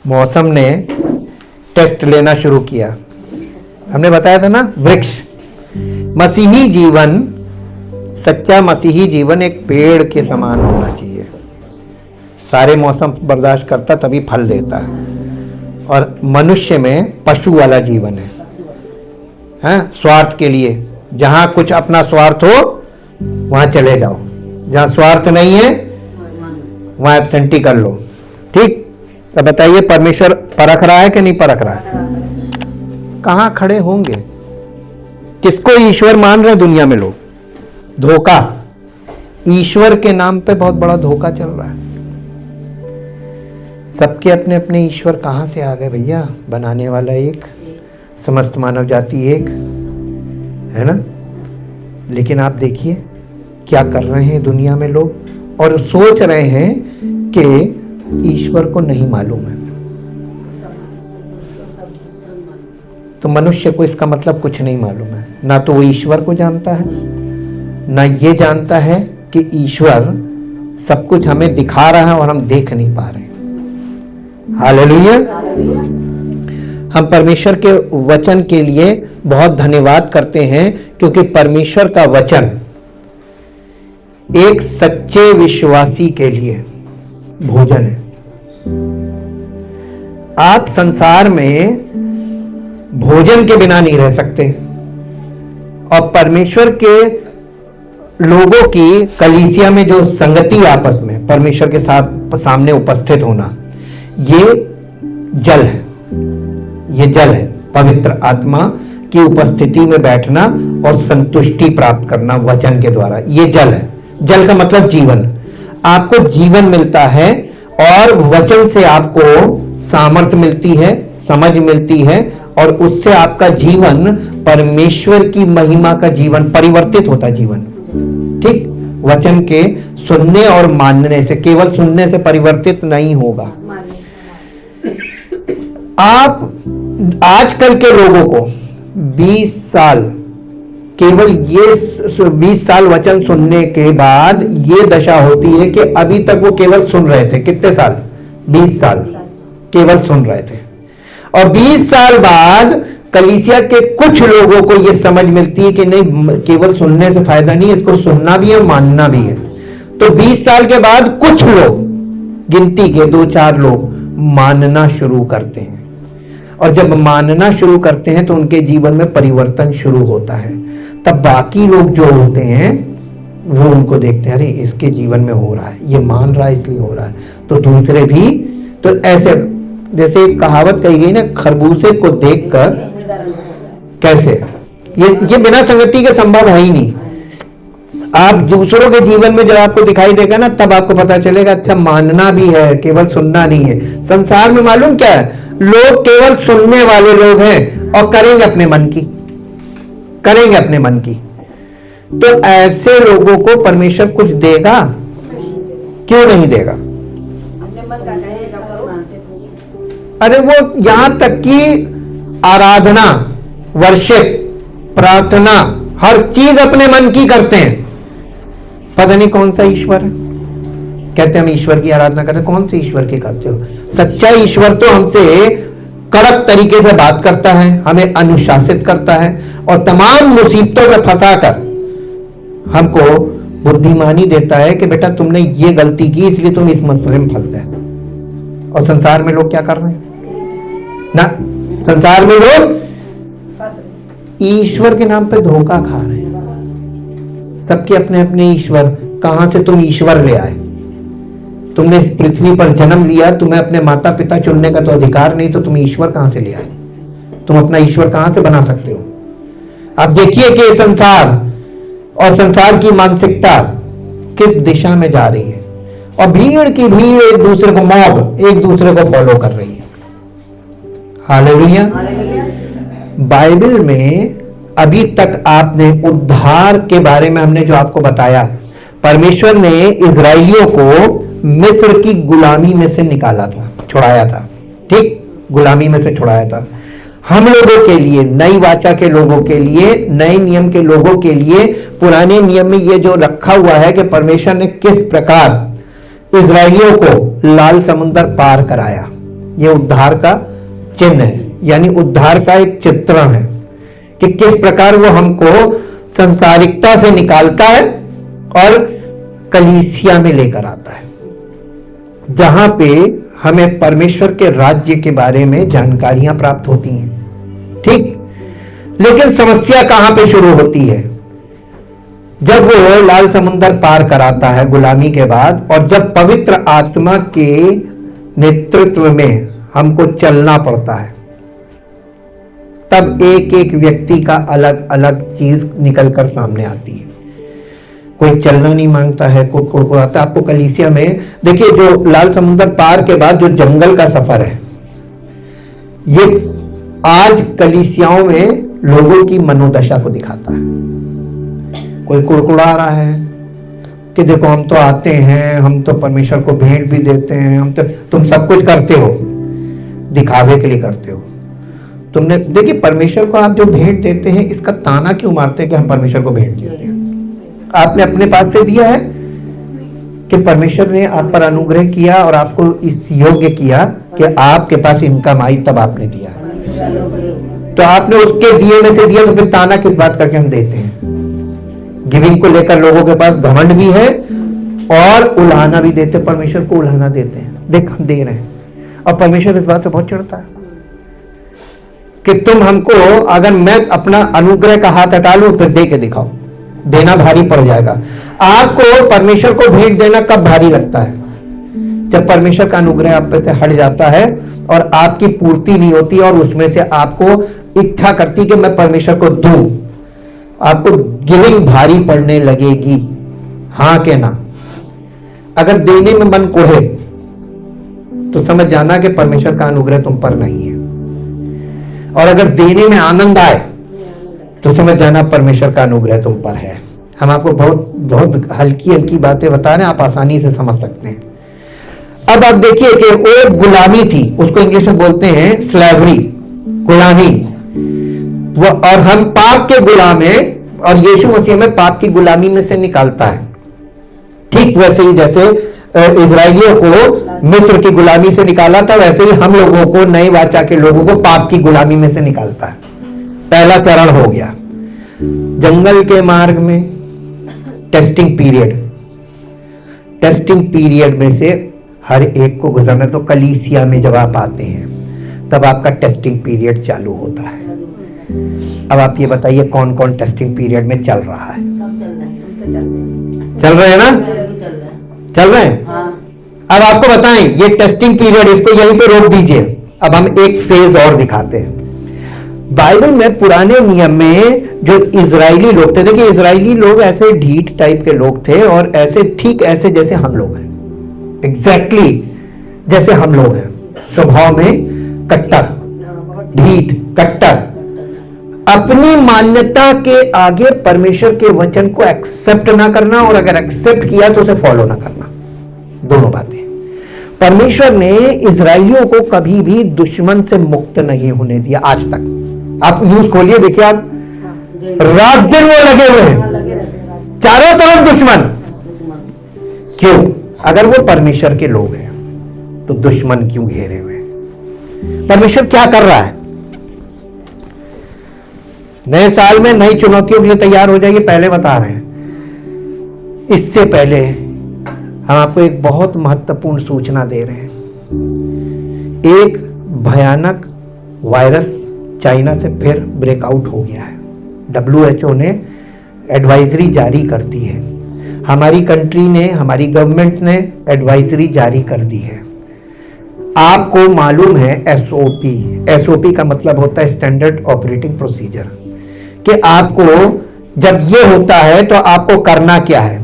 मौसम ने टेस्ट लेना शुरू किया। हमने बताया था ना, वृक्ष। मसीही जीवन, सच्चा मसीही जीवन एक पेड़ के समान होना चाहिए। सारे मौसम बर्दाश्त करता तभी फल देता है। और मनुष्य में पशु वाला जीवन है, स्वार्थ के लिए। जहां कुछ अपना स्वार्थ हो वहां चले जाओ, जहां स्वार्थ नहीं है वहां एब्सेंटी कर लो। ठीक, तो बताइए परमेश्वर परख रहा है कि नहीं परख रहा है? कहां खड़े होंगे? किसको ईश्वर मान रहे दुनिया में लोग? धोखा। ईश्वर के नाम पे बहुत बड़ा धोखा चल रहा है। सबके अपने अपने ईश्वर कहां से आ गए भैया? बनाने वाला एक, समस्त मानव जाति एक है ना। लेकिन आप देखिए क्या कर रहे हैं दुनिया में लोग, और सोच रहे हैं कि ईश्वर को नहीं मालूम है। तो मनुष्य को इसका मतलब कुछ नहीं मालूम है। ना तो वो ईश्वर को जानता है, ना ये जानता है कि ईश्वर सब कुछ हमें दिखा रहा है और हम देख नहीं पा रहे। हालेलुया। हम परमेश्वर के वचन के लिए बहुत धन्यवाद करते हैं, क्योंकि परमेश्वर का वचन एक सच्चे विश्वासी के लिए भोजन है। आप संसार में भोजन के बिना नहीं रह सकते, और परमेश्वर के लोगों की कलीसिया में जो संगति आपस में परमेश्वर के साथ सामने उपस्थित होना, ये जल है। ये जल है, पवित्र आत्मा की उपस्थिति में बैठना और संतुष्टि प्राप्त करना वचन के द्वारा, ये जल है। जल का मतलब जीवन। आपको जीवन मिलता है, और वचन से आपको सामर्थ्य मिलती है, समझ मिलती है, और उससे आपका जीवन परमेश्वर की महिमा का जीवन, परिवर्तित होता जीवन। ठीक, वचन के सुनने और मानने से, केवल सुनने से परिवर्तित नहीं होगा। आप आजकल के लोगों को 20 साल, केवल ये 20 साल वचन सुनने के बाद ये दशा होती है कि अभी तक वो केवल सुन रहे थे। कितने साल? 20 साल केवल सुन रहे थे। और 20 साल बाद कलीसिया के कुछ लोगों को ये समझ मिलती है कि नहीं, केवल सुनने से फायदा नहीं है, इसको सुनना भी है, मानना भी है। तो 20 साल के बाद कुछ लोग, गिनती के 2-4 लोग मानना शुरू करते हैं। और जब मानना शुरू करते हैं तो उनके जीवन में परिवर्तन शुरू होता है। तब बाकी लोग जो होते हैं वो उनको देखते हैं, अरे इसके जीवन में हो रहा है, ये मान रहा है इसलिए हो रहा है, तो दूसरे भी। तो ऐसे, जैसे एक कहावत कही गई ना, खरबूजे को देखकर कैसे, ये बिना संगति के संभव है ही नहीं। आप दूसरों के जीवन में जब आपको दिखाई देगा ना, तब आपको पता चलेगा अच्छा मानना भी है, केवल सुनना नहीं है। संसार में मालूम क्या है, लोग केवल सुनने वाले लोग हैं और करेंगे अपने मन की, करेंगे अपने मन की। तो ऐसे लोगों को परमेश्वर कुछ देगा? क्यों नहीं देगा? अरे वो यहां तक कि आराधना, वर्शिप, प्रार्थना, हर चीज अपने मन की करते हैं। पता नहीं कौन सा ईश्वर है, कहते हम ईश्वर की आराधना करते हैं। कौन से ईश्वर की करते हो? सच्चा ईश्वर तो हमसे कड़क तरीके से बात करता है, हमें अनुशासित करता है, और तमाम मुसीबतों में फंसाकर हमको बुद्धिमानी देता है कि बेटा तुमने ये गलती की इसलिए तुम इस मसले में फंस गए। और संसार में लोग क्या कर रहे हैं ना, संसार में लोग ईश्वर के नाम पे धोखा खा रहे हैं। सबके अपने अपने ईश्वर। कहां से तुम ईश्वर ले आए? तुमने इस पृथ्वी पर जन्म लिया, तुम्हें अपने माता पिता चुनने का तो अधिकार नहीं, तो तुम ईश्वर कहां से ले आए? तुम अपना ईश्वर कहां से बना सकते हो? आप देखिए कि संसार और संसार की मानसिकता किस दिशा में जा रही है, और भीड़ की भीड़ एक दूसरे को, मॉब एक दूसरे को फॉलो कर रही है। हालेलुया। बाइबल में अभी तक आपने उद्धार के बारे में हमने जो आपको बताया, परमेश्वर ने इजराइलियों को मिस्र की गुलामी में से निकाला था, छुड़ाया था। ठीक, गुलामी में से छुड़ाया था। हम लोगों के लिए, नई वाचा के लोगों के लिए, नए नियम के लोगों के लिए, पुराने नियम में ये जो रखा हुआ है कि परमेश्वर ने किस प्रकार इजराइलियों को लाल समुद्र पार कराया, ये उद्धार का चिन्ह है, यानी उद्धार का एक चित्रण है कि किस प्रकार वो हमको संसारिकता से निकालता है और कलीसिया में लेकर आता है, जहां पे हमें परमेश्वर के राज्य के बारे में जानकारियां प्राप्त होती हैं। ठीक, लेकिन समस्या कहां पे शुरू होती है? जब वो लाल समुंदर पार कराता है गुलामी के बाद, और जब पवित्र आत्मा के नेतृत्व में हमको चलना पड़ता है, तब एक एक व्यक्ति का अलग अलग चीज निकलकर सामने आती है। कोई चलना नहीं मांगता है, कोई कुड़कुड़ाता। आपको कलीसिया में देखिए, जो लाल समुंदर पार के बाद जो जंगल का सफर है, ये आज कलीसियाओं में लोगों की मनोदशा को दिखाता है। कोई कुड़कुड़ा रहा है कि देखो हम तो आते हैं, हम तो परमेश्वर को भेंट भी देते हैं, हम तो, तुम सब कुछ करते हो, दिखावे के लिए करते हो। तुमने देखिए, परमेश्वर को आप जो भेंट देते हैं, इसका ताना क्यों मारते हैं कि हम परमेश्वर को भेंट देते हैं? आपने अपने पास से दिया है कि परमेश्वर ने आप पर अनुग्रह किया और आपको इस योग्य किया कि आपके पास इनकम आई, तब आपने दिया। तो आपने उसके दिए में से दिया, तो फिर ताना किस बात का कि हम देते हैं? गिविंग को लेकर लोगों के पास घमंड भी है और उल्हाना भी देते, परमेश्वर को उल्हाना देते हैं, देख हम दे रहे हैं। और परमेश्वर इस बात से बहुत चिढ़ता है कि तुम हमको, अगर मैं अपना अनुग्रह का हाथ हटा लूं फिर दे के दिखाओ, देना भारी पड़ जाएगा। आपको परमेश्वर को भेंट देना कब भारी लगता है? जब परमेश्वर का अनुग्रह आप पे से हट जाता है और आपकी पूर्ति नहीं होती और उसमें से आपको इच्छा करती कि मैं परमेश्वर को दूं, आपको गिविंग भारी पड़ने लगेगी। हाँ के ना? अगर देने में मन कोढ़े तो समझ जाना कि परमेश्वर का अनुग्रह तुम पर नहीं है, और अगर देने में आनंद आए तो समझ जाना परमेश्वर का अनुग्रह तुम पर है। हम आपको बहुत बहुत हल्की हल्की बातें बता रहे हैं, आप आसानी से समझ सकते हैं। अब आप देखिए कि वो गुलामी थी, उसको इंग्लिश में बोलते हैं स्लेवरी, गुलामी। वो, और हम पाप के गुलाम हैं, और यीशु मसीह में पाप की गुलामी में से निकालता है। ठीक वैसे ही जैसे इजराइलियों को मिस्र की गुलामी से निकाला था, वैसे ही हम लोगों को, नई वाचा के लोगों को पाप की गुलामी में से निकालता है। पहला चरण हो गया। जंगल के मार्ग में टेस्टिंग पीरियड, टेस्टिंग पीरियड में से हर एक को गुजरना। तो कलीसिया में जब आप आते हैं तब आपका टेस्टिंग पीरियड चालू होता है। अब आप ये बताइए कौन कौन टेस्टिंग पीरियड में चल रहा है? चल रहे हैं ना? चल रहे हैं। अब आपको बताएं, ये टेस्टिंग पीरियड, इसको यहीं पे रोक दीजिए। अब हम एक फेज और दिखाते हैं। बाइबल में पुराने नियम में जो इजरायली लोग थे, देखिए इजरायली लोग ऐसे ढीठ टाइप के लोग थे, और ऐसे ठीक ऐसे जैसे हम लोग हैं, एग्जैक्टली जैसे हम लोग हैं, स्वभाव में कट्टर, ढीठ, कट्टर, अपनी मान्यता के आगे परमेश्वर के वचन को एक्सेप्ट ना करना, और अगर एक्सेप्ट किया तो उसे फॉलो ना करना, दोनों बातें। परमेश्वर ने इजरायलियों को कभी भी दुश्मन से मुक्त नहीं होने दिया आज तक। आप न्यूज खोलिए, देखिए आप, रात दिन वो लगे हुए हैं, चारों तरफ दुश्मन। क्यों? अगर वो परमेश्वर के लोग हैं तो दुश्मन क्यों घेरे हुए हैं? परमेश्वर क्या कर रहा है? नए साल में नई चुनौतियों के लिए तैयार हो जाइए, पहले बता रहे हैं। इससे पहले हम आपको एक बहुत महत्वपूर्ण सूचना दे रहे हैं। एक भयानक वायरस चाइना से फिर ब्रेकआउट हो गया है। WHO ने एडवाइजरी जारी कर दी है, हमारी कंट्री ने, हमारी गवर्नमेंट ने एडवाइजरी जारी कर दी है। आपको मालूम है SOP का मतलब होता है स्टैंडर्ड ऑपरेटिंग प्रोसीजर, कि आपको जब ये होता है तो आपको करना क्या है,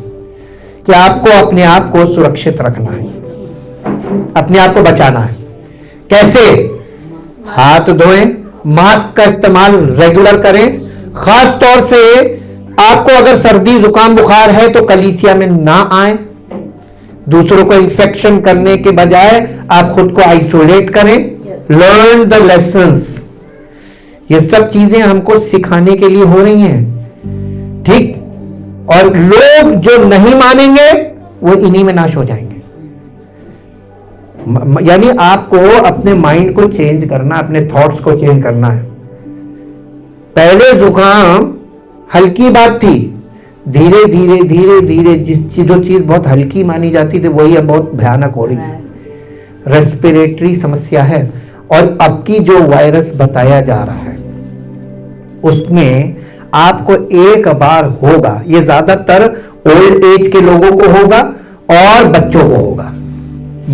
कि आपको अपने आप को सुरक्षित रखना है, अपने आप को बचाना है। कैसे? हाथ धोएं, मास्क का इस्तेमाल रेगुलर करें। खास तौर से आपको अगर सर्दी जुकाम बुखार है तो कलीसिया में ना आए, दूसरों को इन्फेक्शन करने के बजाय आप खुद को आइसोलेट करें। Learn the lessons. ये सब चीजें हमको सिखाने के लिए हो रही हैं, ठीक? और लोग जो नहीं मानेंगे वो इन्हीं में नाश हो जाएंगे। यानी आपको अपने माइंड को चेंज करना, अपने थॉट्स को चेंज करना है। पहले जुकाम हल्की बात थी, धीरे धीरे धीरे धीरे जो चीज बहुत हल्की मानी जाती थी वही अब बहुत भयानक हो रही है। रेस्पिरेटरी समस्या है। और अब की जो वायरस बताया जा रहा है उसमें आपको एक बार होगा, ये ज्यादातर ओल्ड एज के लोगों को होगा और बच्चों को होगा।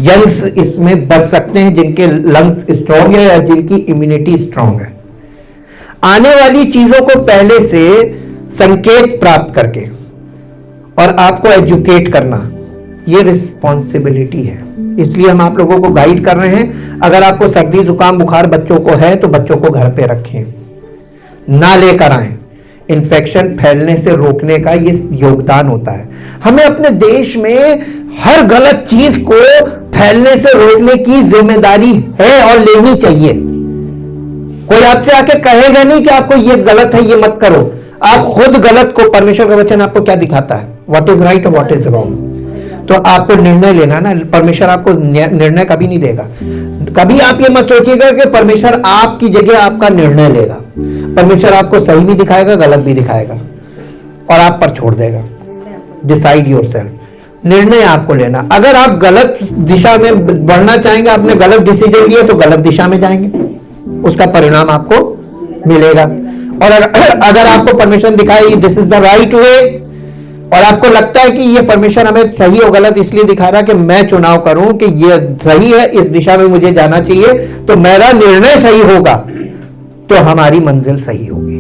यंग्स इसमें बच सकते हैं जिनके लंग्स स्ट्रांग है या जिनकी इम्यूनिटी स्ट्रांग है। आने वाली चीजों को पहले से संकेत प्राप्त करके और आपको एजुकेट करना, ये रिस्पॉन्सिबिलिटी है। इसलिए हम आप लोगों को गाइड कर रहे हैं। अगर आपको सर्दी जुकाम बुखार बच्चों को है तो बच्चों को घर पे रखें, ना लेकर आएं। इन्फेक्शन फैलने से रोकने का ये योगदान होता है। हमें अपने देश में हर गलत चीज को फैलने से रोकने की जिम्मेदारी है और लेनी चाहिए। कोई आपसे आके कहेगा नहीं कि आपको ये गलत है, ये मत करो। आप खुद गलत को, परमेश्वर का वचन आपको क्या दिखाता है, व्हाट इज राइट और व्हाट इज रॉन्ग। तो आपको निर्णय लेना ना, परमेश्वर आपको निर्णय कभी नहीं देगा। कभी आप ये मत सोचिएगा कि परमेश्वर आपकी जगह आपका निर्णय लेगा। परमेश्वर आपको सही भी दिखाएगा, गलत भी दिखाएगा और आप पर छोड़ देगा। डिसाइड योरसेल्फ, निर्णय आपको लेना। अगर आप गलत दिशा में बढ़ना चाहेंगे, आपने गलत डिसीजन लिया तो गलत दिशा में जाएंगे, उसका परिणाम आपको मिलेगा। और अगर आपको परमेश्वर दिखाए this is the right way और आपको लगता है कि ये परमेश्वर हमें सही और गलत इसलिए दिखा रहा है कि मैं चुनाव करूं कि ये सही है, इस दिशा में मुझे जाना चाहिए, तो मेरा निर्णय सही होगा, तो हमारी मंजिल सही होगी।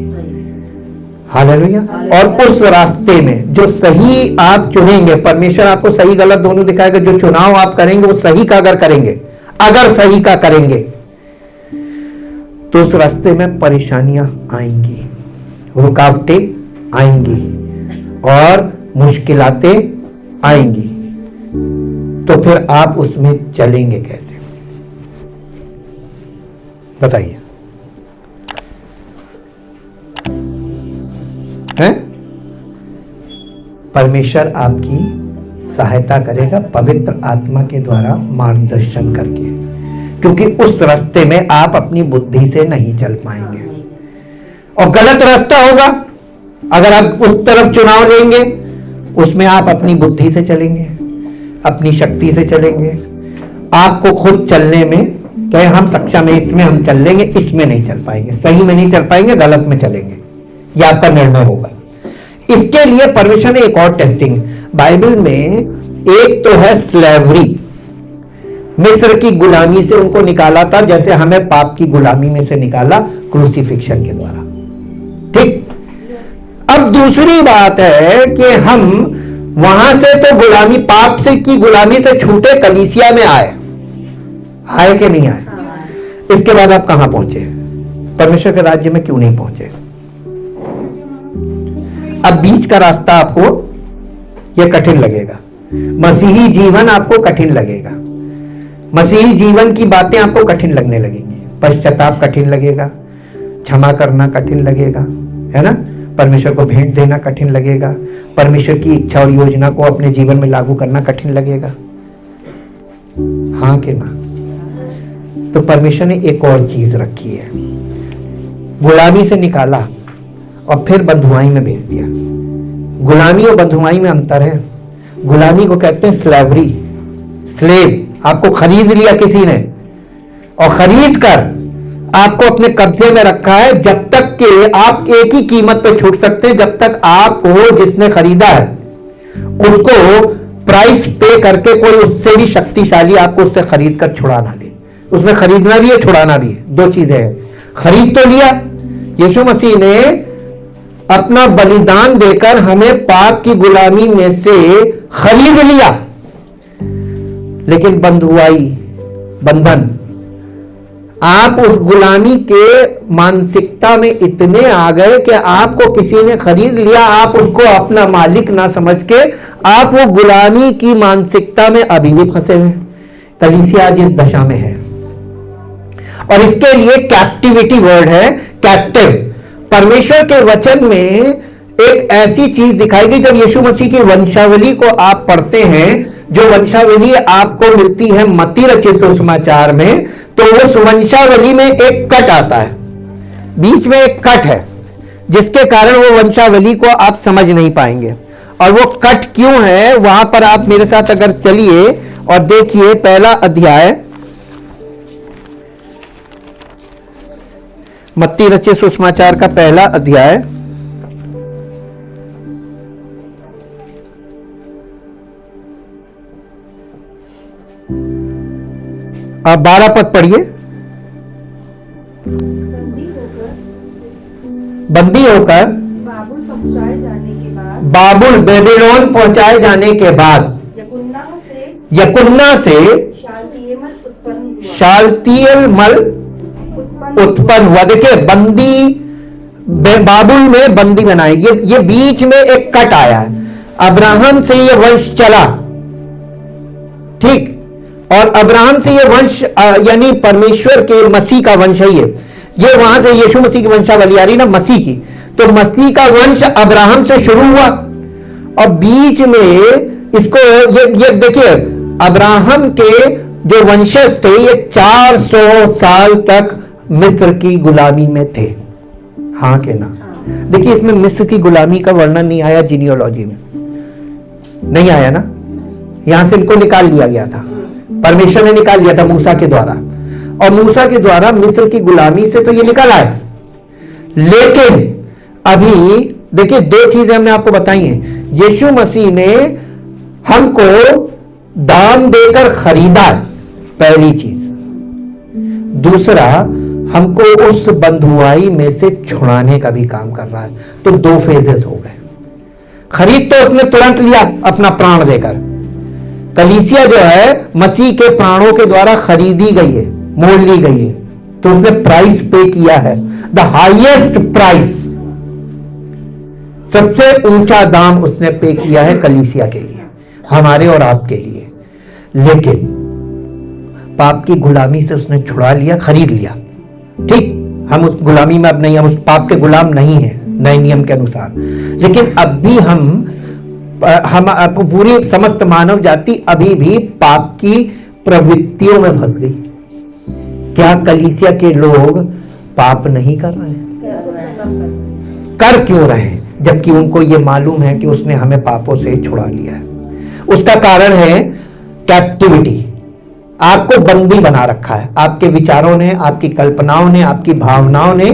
हालेलुया। और उस रास्ते में जो सही आप चुनेंगे, परमेश्वर आपको सही गलत दोनों दिखाएगा। जो चुनाव आप करेंगे वो सही का अगर सही का करेंगे तो उस रास्ते में परेशानियां आएंगी, रुकावटें आएंगी और मुश्किलातें आएंगी। तो फिर आप उसमें चलेंगे कैसे, बताइए? हैं? परमेश्वर आपकी सहायता करेगा पवित्र आत्मा के द्वारा मार्गदर्शन करके, क्योंकि उस रास्ते में आप अपनी बुद्धि से नहीं चल पाएंगे और गलत रास्ता होगा। अगर आप उस तरफ चुनाव लेंगे, उसमें आप अपनी बुद्धि से चलेंगे, अपनी शक्ति से चलेंगे। आपको खुद चलने में कहे हम सक्षम है, इसमें हम चल लेंगे, इसमें नहीं चल पाएंगे, सही में नहीं चल पाएंगे, गलत में चलेंगे। यह आपका निर्णय होगा। इसके लिए परमेश्वर ने एक और टेस्टिंग बाइबल में, एक तो है स्लेवरी, मिस्र की गुलामी से उनको निकाला था, जैसे हमें पाप की गुलामी में से निकाला क्रूसिफिक्शन के द्वारा। ठीक। अब दूसरी बात है कि हम वहां से तो गुलामी, पाप से की गुलामी से छूटे, कलीसिया में आए कि नहीं आए? इसके बाद आप कहां पहुंचे? परमेश्वर के राज्य में क्यों नहीं पहुंचे? अब बीच का रास्ता आपको यह कठिन लगेगा। मसीही जीवन आपको कठिन लगेगा, मसीही जीवन की बातें आपको कठिन लगने लगेंगी। पश्चाताप कठिन लगेगा, क्षमा करना कठिन लगेगा, है ना? परमेश्वर को भेंट देना कठिन लगेगा, परमेश्वर की इच्छा और योजना को अपने जीवन में लागू करना कठिन लगेगा। हाँ कि ना? तो परमेश्वर ने एक और चीज रखी है, गुलामी से निकाला और फिर बंधुआई में भेज दिया। गुलामी और बंधुआई में अंतर है। गुलामी को कहते हैं स्लेवरी, स्लेव। आपको खरीद लिया किसी ने और खरीद कर आपको अपने कब्जे में रखा है, जब तक कि आप एक ही कीमत पे छूट सकते हैं, जब तक आपको जिसने खरीदा है उसको प्राइस पे करके कोई उससे भी शक्तिशाली आपको उससे खरीद कर छुड़ा ना ले। उसमें खरीदना भी है, छुड़ाना भी है, दो चीजें हैं। खरीद तो लिया, यीशु मसीह ने अपना बलिदान देकर हमें पाप की गुलामी में से खरीद लिया, लेकिन बंधुआई, बंधन, आप उस गुलामी के मानसिकता में इतने आ गए कि आपको किसी ने खरीद लिया, आप उसको अपना मालिक ना समझ के आप वो गुलामी की मानसिकता में अभी भी फंसे हुए। कलीसिया आज इस दशा में है और इसके लिए कैप्टिविटी वर्ड है, कैप्टिव। परमेश्वर के वचन में एक ऐसी चीज दिखाई गई, जब यीशु मसीह की वंशावली को आप पढ़ते हैं जो वंशावली आपको मिलती है मत्ती रचित सुसमाचार में, तो उस वंशावली में एक कट आता है, बीच में एक कट है, जिसके कारण वो वंशावली को आप समझ नहीं पाएंगे। और वो कट क्यों है, वहां पर आप मेरे साथ अगर चलिए और देखिए पहला अध्याय मत्ती रचित सुसमाचार का पहला अध्याय, आप 12 पद पढ़िए। बंदी होकर बाबुल बेबीलोन पहुंचाए जाने के बाद यकुन्ना से शालतियलमल उत्पन्न हुआ। देखिए, बंदी बाबुल में बंदी बनाए, ये बीच में एक कट आया है। अब्राहम से ये वंश चला, ठीक, और अब्राहम से ये वंश यानी परमेश्वर के मसीह का वंश है। ये वहां से यीशु मसीह की वंशावली आ रही ना, मसीह की, तो मसीह का वंश अब्राहम से शुरू हुआ और बीच में इसको ये देखिए, अब्राहम के जो वंशज थे ये 400 साल तक मिस्र की गुलामी में थे। हाँ के ना? देखिए, इसमें मिस्र की गुलामी का वर्णन नहीं आया, जीनियोलॉजी में नहीं आया ना, यहां से इनको निकाल लिया गया था, परमेश्वर ने निकाल लिया था मूसा के द्वारा, और मूसा के द्वारा मिस्र की गुलामी से तो ये निकल आए। लेकिन अभी देखिए, दो चीजें हमने आपको बताई हैं। यीशु मसीह ने हमको दाम देकर खरीदा है, पहली चीज। दूसरा, हमको उस बंधुआई में से छुड़ाने का भी काम कर रहा है। तो दो फेजेस हो गए। खरीद तो उसने तुरंत लिया अपना प्राण देकर। कलीसिया जो है मसीह के प्राणों के द्वारा खरीदी गई है, मोल ली गई है, तो उसने प्राइस पे किया है, द हाईएस्ट प्राइस, सबसे ऊंचा दाम उसने पे किया है कलीसिया के लिए, हमारे और आपके लिए। लेकिन पाप की गुलामी से उसने छुड़ा लिया, खरीद लिया, ठीक, हम उस गुलामी में अब नहीं, हम उस पाप के गुलाम नहीं हैं नए नियम के अनुसार। लेकिन अब भी हम पूरी समस्त मानव जाति अभी भी पाप की प्रवृत्तियों में फंस गई। क्या कलीसिया के लोग पाप नहीं कर रहे हैं? कर क्यों रहे हैं, जबकि उनको यह मालूम है कि उसने हमें पापों से छुड़ा लिया है? उसका कारण है कैप्टिविटी। आपको बंदी बना रखा है आपके विचारों ने, आपकी कल्पनाओं ने, आपकी भावनाओं ने।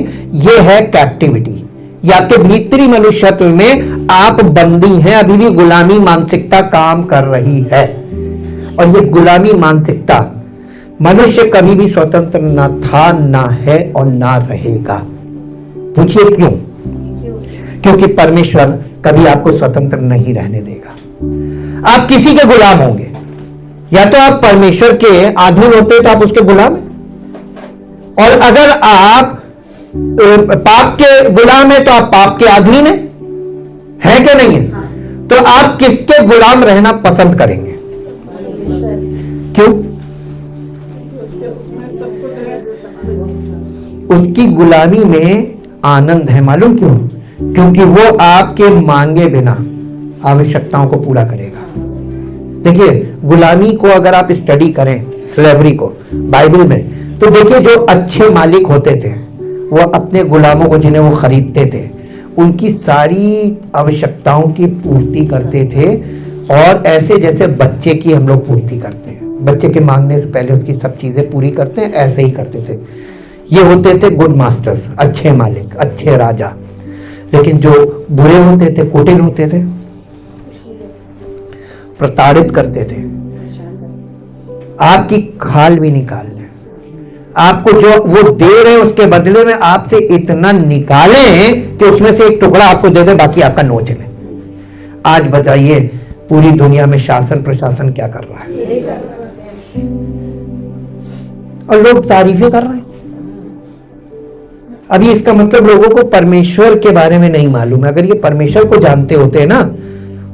यह है कैप्टिविटी। या आपके भीतरी मनुष्यत्व में आप बंदी हैं, अभी भी गुलामी मानसिकता काम कर रही है। और ये गुलामी मानसिकता, मनुष्य कभी भी स्वतंत्र ना था, ना है और ना रहेगा। पूछिए क्यों? क्योंकि परमेश्वर कभी आपको स्वतंत्र नहीं रहने देगा। आप किसी के गुलाम होंगे, या तो आप परमेश्वर के अधीन होते तो आप उसके गुलाम हैं, और अगर आप पाप के गुलाम है तो आप पाप के अधीन है क्या नहीं है? तो आप किसके गुलाम रहना पसंद करेंगे? क्यों? उसकी गुलामी में आनंद है। मालूम क्यों? क्योंकि वो आपके मांगे बिना आवश्यकताओं को पूरा करेगा। देखिए, गुलामी को अगर आप स्टडी करें, स्लेवरी को बाइबल में, तो देखिए जो अच्छे मालिक होते थे वो अपने गुलामों को, जिन्हें वो खरीदते थे, उनकी सारी आवश्यकताओं की पूर्ति करते थे, और ऐसे जैसे बच्चे की हम लोग पूर्ति करते हैं, बच्चे के मांगने से पहले उसकी सब चीजें पूरी करते हैं, ऐसे ही करते थे। ये होते थे गुड मास्टर्स, अच्छे मालिक, अच्छे राजा। लेकिन जो बुरे होते थे, कुटिल होते थे, प्रताड़ित करते थे, आपकी खाल भी निकाल लें, आपको जो वो दे रहे हैं उसके बदले में आपसे इतना निकालें कि उसमें से एक टुकड़ा आपको दे दे, बाकी आपका नोच लें। आज बताइए पूरी दुनिया में शासन प्रशासन क्या कर रहा है? और लोग तारीफें कर रहे हैं। अभी इसका मतलब लोगों को परमेश्वर के बारे में नहीं मालूम है। अगर ये परमेश्वर को जानते होते ना,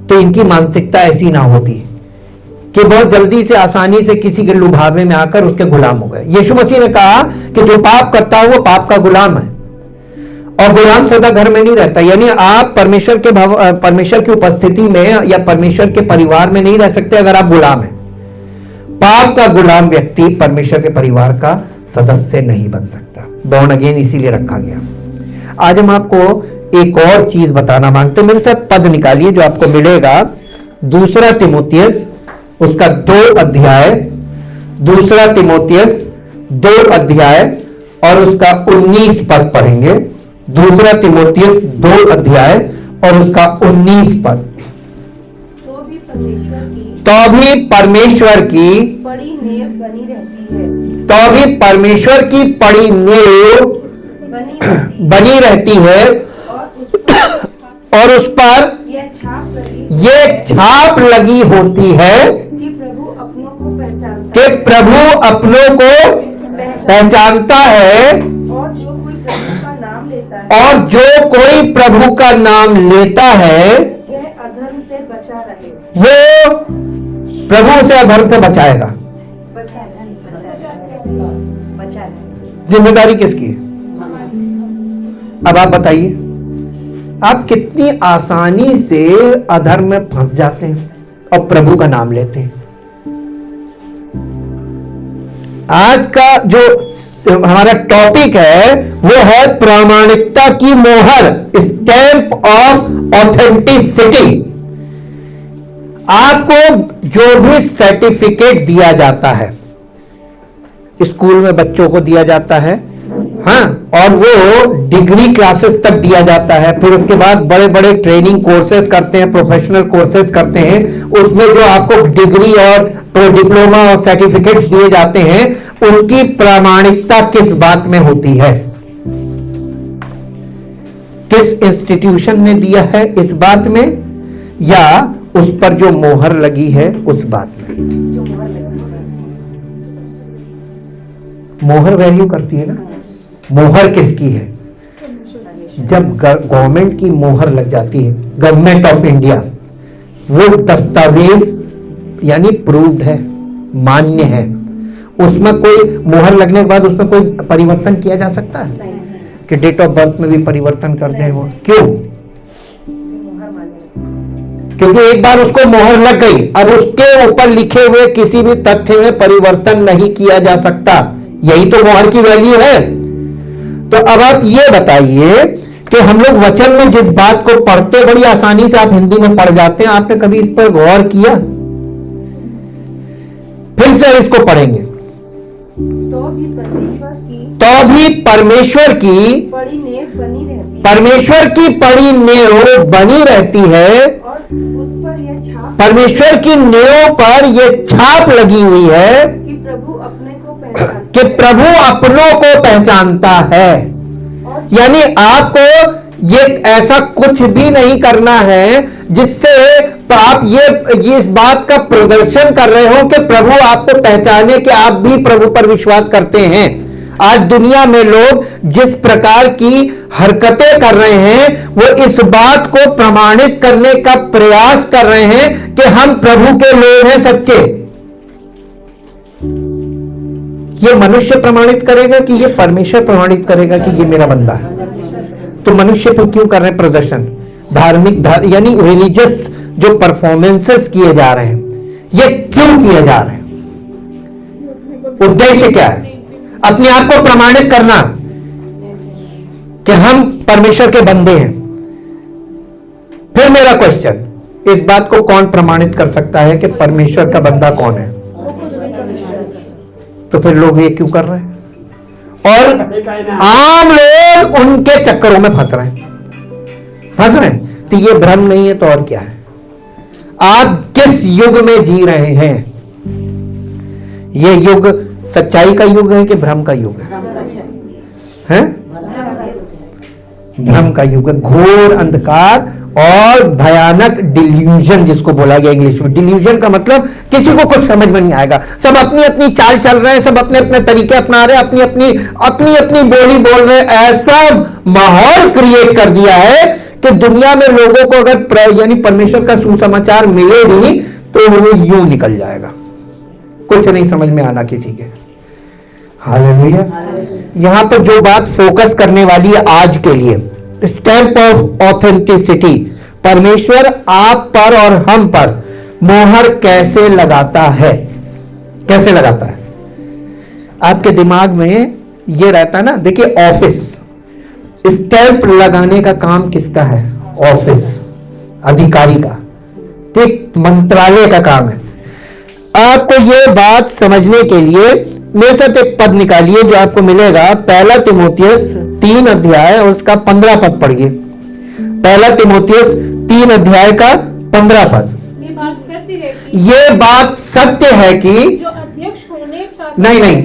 तो इनकी मानसिकता ऐसी ना होती कि बहुत जल्दी से, आसानी से किसी के लुभावे में आकर उसके गुलाम हो गए। यीशु मसीह ने कहा कि जो पाप करता है वो पाप का गुलाम है, और गुलाम सदा घर में नहीं रहता, यानी आप परमेश्वर की उपस्थिति में या परमेश्वर के परिवार में नहीं रह सकते अगर आप गुलाम हैं। पाप का गुलाम व्यक्ति परमेश्वर के परिवार का सदस्य नहीं बन सकता। बॉर्न अगेन इसीलिए रखा गया। आज हम आपको एक और चीज बताना मांगते हैं। मेरे साथ पद निकालिए जो आपको मिलेगा, 2 तीमुथियुस उसका 2 अध्याय, 2 तीमुथियुस 2 अध्याय और उसका 19 पद पढ़ेंगे। 2 तीमुथियुस 2 अध्याय और उसका 19 पद। तो भी परमेश्वर की बड़ी नेव बनी रहती है, तो भी परमेश्वर की बड़ी नेव बनी रहती है और उस पर ये छाप लगी होती है कि प्रभु अपनों को पहचानता कि प्रभु अपनों को पहचानता है और जो कोई प्रभु का नाम लेता है और जो कोई प्रभु का नाम लेता है वह अधर्म से बचा रहे। वो प्रभु से अधर्म से बचाएगा। बचा रहे। जिम्मेदारी किसकी है? अब आप बताइए, आप कितनी आसानी से अधर्म में फंस जाते हैं और प्रभु का नाम लेते हैं। आज का जो हमारा टॉपिक है वो है प्रामाणिकता की मोहर, स्टैंप ऑफ ऑथेंटिसिटी। आपको जो भी सर्टिफिकेट दिया जाता है, स्कूल में बच्चों को दिया जाता है, हाँ, और वो डिग्री क्लासेस तक दिया जाता है, फिर उसके बाद बड़े बड़े ट्रेनिंग कोर्सेज करते हैं, प्रोफेशनल कोर्सेज करते हैं, उसमें जो आपको डिग्री और डिप्लोमा और सर्टिफिकेट्स दिए जाते हैं, उसकी प्रामाणिकता किस बात में होती है? किस इंस्टीट्यूशन ने दिया है इस बात में, या उस पर जो मोहर लगी है उस बात में? मोहर वैल्यू करती है ना। मोहर किसकी है? जब गवर्नमेंट की मोहर लग जाती है, गवर्नमेंट ऑफ इंडिया, वो दस्तावेज यानी प्रूव्ड है, मान्य है, उसमें कोई मोहर लगने के बाद उसमें कोई परिवर्तन किया जा सकता है कि डेट ऑफ बर्थ में भी परिवर्तन कर दें वो? क्यों? क्योंकि एक बार उसको मोहर लग गई, अब उसके ऊपर लिखे हुए किसी भी तथ्य में परिवर्तन नहीं किया जा सकता। यही तो मोहर की वैल्यू है। तो अब आप ये बताइए कि हम लोग वचन में जिस बात को पढ़ते, बड़ी आसानी से आप हिंदी में पढ़ जाते हैं, आपने कभी इस पर गौर किया? फिर से इसको पढ़ेंगे। तो भी परमेश्वर की बड़ी नेव बनी रहती है, परमेश्वर की बड़ी नेव बनी रहती है और उस पर यह छाप परमेश्वर की नेव पर यह छाप लगी हुई है कि प्रभु अपने को पहचानता कि प्रभु अपनों को पहचानता है। यानी आपको ये ऐसा कुछ भी नहीं करना है जिससे आप ये इस बात का प्रदर्शन कर रहे हो कि प्रभु आपको पहचाने कि आप भी प्रभु पर विश्वास करते हैं। आज दुनिया में लोग जिस प्रकार की हरकतें कर रहे हैं, वो इस बात को प्रमाणित करने का प्रयास कर रहे हैं कि हम प्रभु के लोग हैं सच्चे। ये मनुष्य प्रमाणित करेगा कि ये परमेश्वर प्रमाणित करेगा कि ये मेरा बंदा है? तो मनुष्य तो क्यों कर रहे हैं प्रदर्शन? धार्मिक यानी रिलीजियस जो परफॉर्मेंसेस किए जा रहे हैं, ये क्यों किए जा रहे हैं? उद्देश्य क्या है? अपने आप को प्रमाणित करना कि हम परमेश्वर के बंदे हैं। फिर मेरा क्वेश्चन, इस बात को कौन प्रमाणित कर सकता है कि परमेश्वर का बंदा कौन है? तो फिर लोग ये क्यों कर रहे हैं? और आम लोग उनके चक्करों में फंस रहे हैं। तो ये भ्रम नहीं है तो और क्या है? आप किस युग में जी रहे हैं? ये युग सच्चाई का युग है कि भ्रम का युग है? भ्रम का युग है। घोर अंधकार और भयानक डिल्यूजन, जिसको बोला गया इंग्लिश में। डिल्यूजन का मतलब किसी को कुछ समझ में नहीं आएगा, सब अपनी अपनी चाल चल रहे हैं, सब अपने अपने तरीके अपना रहे हैं, अपनी अपनी बोली बोल रहे हैं। ऐसा माहौल क्रिएट कर दिया है कि दुनिया में लोगों को अगर यानी परमेश्वर का सुसमाचार मिले भी तो वो यूं निकल जाएगा, कुछ नहीं समझ में आना किसी के। हालेलुया। यहां पर जो बात फोकस करने वाली है आज के लिए, स्टैंप ऑफ ऑथेंटिसिटी। परमेश्वर आप पर और हम पर मोहर कैसे लगाता है? कैसे लगाता है? आपके दिमाग में ये रहता है ना, देखिए ऑफिस, स्टैंप लगाने का काम किसका है? ऑफिस, अधिकारी का, ठीक, मंत्रालय का काम है। आपको ये बात समझने के लिए मेरे साथ एक पद निकालिए जो आपको मिलेगा, पहला तीमुथियुस 3 अध्याय और उसका 15 पद पढ़िए। पहला तीमुथियुस 3 अध्याय का 15 पद। ये बात सत्य है कि ये बात सत्य है कि जो अध्यक्ष होने चाहते नहीं,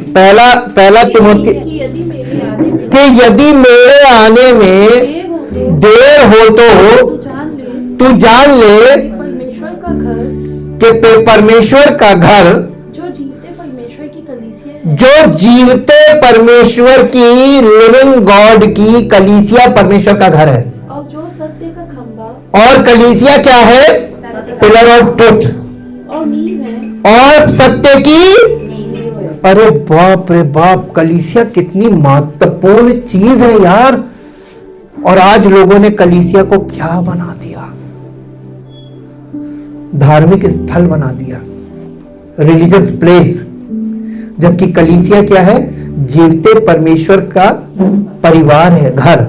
पहला तीमुथियुस कि यदि मेरे आने में कि यदि मेरे आने में देर हो तो तो जान ले तू जान ले परमेश्वर का घर, कि परमेश्वर का घर, जो जीवते परमेश्वर की कलीसिया है, जो जीवते परमेश्वर की, लिविंग गॉड की कलीसिया परमेश्वर का घर है। और जो सत्य का खंभा और कलीसिया क्या है? पिलर ऑफ ट्रुथ, और नींव है। और सत्य की, अरे बाप रे बाप, कलीसिया कितनी महत्वपूर्ण चीज है यार। और आज लोगों ने कलीसिया को क्या बना दिया? धार्मिक स्थल बना दिया, रिलीजियस प्लेस। जबकि कलीसिया क्या है? जीवते परमेश्वर का परिवार है, घर,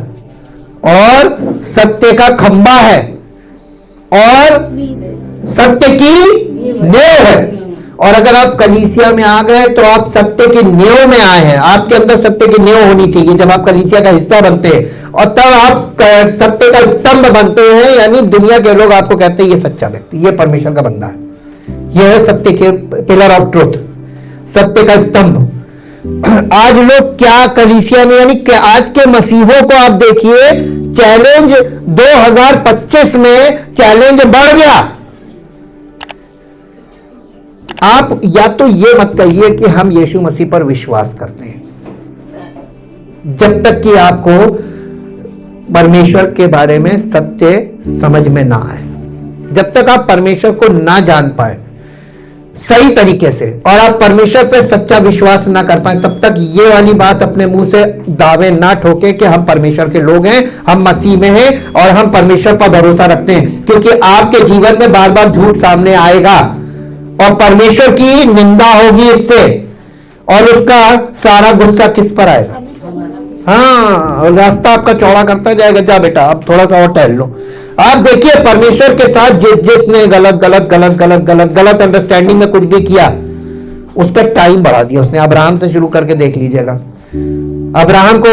और सत्य का खंबा है, और नींव है। सत्य की नेव है। और अगर आप कलीसिया में आ गए तो आप सत्य की नेव में आए हैं। आपके अंदर सत्य की नेव होनी चाहिए जब आप कलीसिया का हिस्सा बनते हैं, और तब आप सत्य का स्तंभ बनते हैं। यानी दुनिया के लोग आपको कहते हैं ये सच्चा व्यक्ति, ये परमेश्वर का बंदा है, यह है सत्य के पिलर ऑफ ट्रुथ, सत्य का स्तंभ। आज लोग क्या कलीसिया में, यानी कि आज के मसीहों को आप देखिए, चैलेंज 2025 में चैलेंज बढ़ गया। आप या तो ये मत कहिए कि हम यीशु मसीह पर विश्वास करते हैं, जब तक कि आपको परमेश्वर के बारे में सत्य समझ में ना आए, जब तक आप परमेश्वर को ना जान पाए सही तरीके से, और आप परमेश्वर पर सच्चा विश्वास ना कर पाए, तब तक ये वाली बात अपने मुंह से दावे ना ठोके कि हम परमेश्वर के लोग हैं, हम मसीह में हैं और हम परमेश्वर पर भरोसा रखते हैं। क्योंकि आपके जीवन में बार बार झूठ सामने आएगा और परमेश्वर की निंदा होगी इससे, और उसका सारा गुस्सा किस पर आएगा? हाँ, रास्ता आपका चौड़ा करता जाएगा, जा बेटा अब थोड़ा सा और टहल लो। आप देखिए परमेश्वर के साथ जिसने गलत अंडरस्टैंडिंग में कुछ भी किया, उसका टाइम बढ़ा दिया उसने। अब्राहम से शुरू करके देख लीजिएगा, अब्राहम को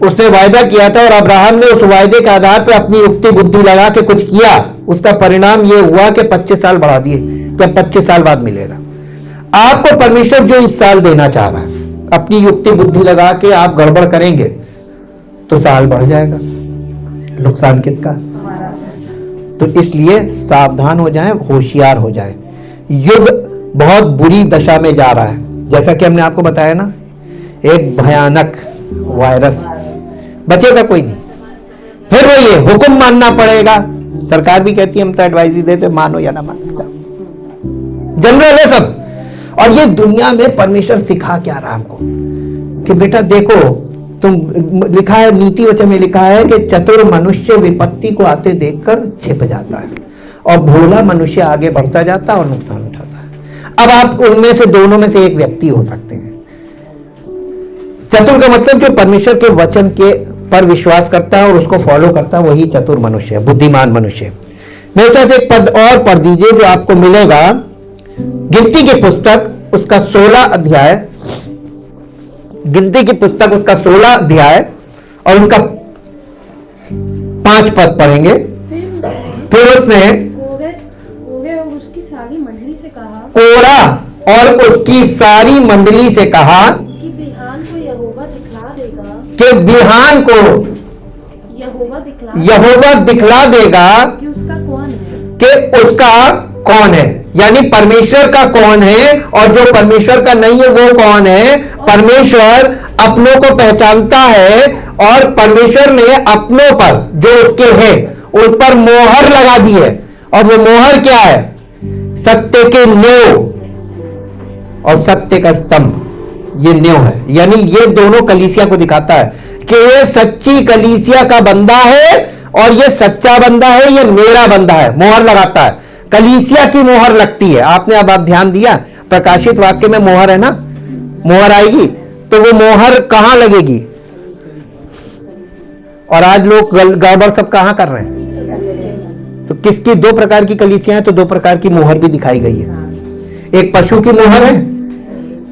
उसने वायदा किया था और अब्राहम ने उस वायदे के आधार पर अपनी युक्ति बुद्धि लगा के कुछ किया, उसका परिणाम यह हुआ कि 25 साल बढ़ा दिए, क्या 25 साल बाद मिलेगा। आपको परमेश्वर जो इस साल देना चाह रहा है, अपनी युक्ति बुद्धि लगा के आप गड़बड़ करेंगे तो साल बढ़ जाएगा, नुकसान किसका? तो इसलिए सावधान हो जाएं, होशियार हो जाएं। युग बहुत बुरी दशा में जा रहा है, जैसा कि हमने आपको बताया ना, एक भयानक वायरस, बचेगा कोई नहीं। फिर वही है, हुक्म मानना पड़ेगा। सरकार भी कहती है हम तो एडवाइजरी देते, मानो या ना मानो, जनरल है सब। और ये दुनिया में परमेश्वर सिखा क्या रहा हमको कि बेटा देखो, तुम, लिखा है नीति वचन में लिखा है कि चतुर मनुष्य विपत्ति को आते देखकर छिप जाता है और भोला मनुष्य आगे बढ़ता जाता है और नुकसान उठाता है। अब आप उनमें से, दोनों में से एक व्यक्ति हो सकते हैं। चतुर का मतलब जो परमेश्वर के वचन के पर विश्वास करता है और उसको फॉलो करता है, वही चतुर मनुष्य है, बुद्धिमान मनुष्य है। मेरे साथ एक पद और पढ़ दीजिए जो आपको मिलेगा, गिनती की पुस्तक उसका 16 अध्याय, गिनती की पुस्तक उसका 16 अध्याय और उसका 5 पद पढ़ेंगे। फिर उसने कोरे और उसकी सारी मंडली से कहा, कोरा और उसकी सारी मंडली से कहा कि बिहान को यहोवा दिखला देगा, कि बिहान को यहोवा दिखला देगा कि उसका कौन है, कि उसका कौन है। यानी परमेश्वर का कौन है और जो परमेश्वर का नहीं है वो कौन है। परमेश्वर अपनों को पहचानता है और परमेश्वर ने अपनों पर जो उसके हैं उन पर मोहर लगा दी है, और वो मोहर क्या है? सत्य के नेव और सत्य का स्तंभ, ये नेव है। यानी ये दोनों कलीसिया को दिखाता है कि ये सच्ची कलीसिया का बंदा है और ये सच्चा बंदा है, ये मेरा बंदा है, मोहर लगाता है। कलीसिया की मोहर लगती है। आपने अब आप ध्यान दिया, प्रकाशित वाक्य में मोहर है ना, मोहर आएगी, तो वो मोहर कहां लगेगी? और आज लोग गड़बड़ सब कहां कर रहे हैं? तो किसकी? दो प्रकार की कलीसियां हैं, तो दो प्रकार की मोहर भी दिखाई गई है। एक पशु की मोहर है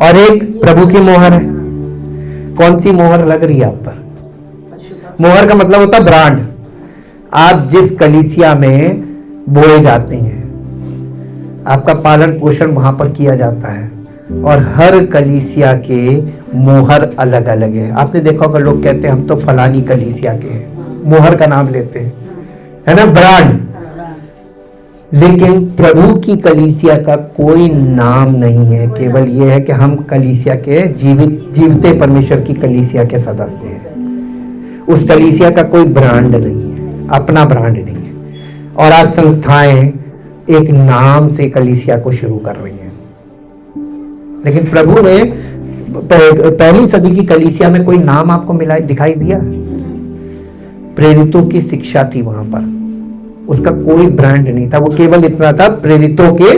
और एक प्रभु की मोहर है। कौन सी मोहर लग रही है आप पर? मोहर का मतलब होता है ब्रांड। आप जिस कलीसिया में बोए जाते हैं, आपका पालन पोषण वहां पर किया जाता है, और हर कलीसिया के मोहर अलग अलग है। आपने देखा होगा लोग कहते हैं हम तो फलानी कलीसिया के हैं, मोहर का नाम लेते हैं, है ना, ब्रांड। लेकिन प्रभु की कलीसिया का कोई नाम नहीं है, केवल यह है कि हम कलीसिया के जीवते परमेश्वर की कलीसिया के सदस्य हैं। उस कलीसिया का कोई ब्रांड नहीं है, अपना ब्रांड नहीं है। और आज संस्थाएं एक नाम से कलीसिया को शुरू कर रही हैं, लेकिन प्रभु ने पहली सदी की कलीसिया में कोई नाम आपको मिला, दिखाई दिया? प्रेरितों की शिक्षा थी वहां पर, उसका कोई ब्रांड नहीं था। वो केवल इतना था, प्रेरितों के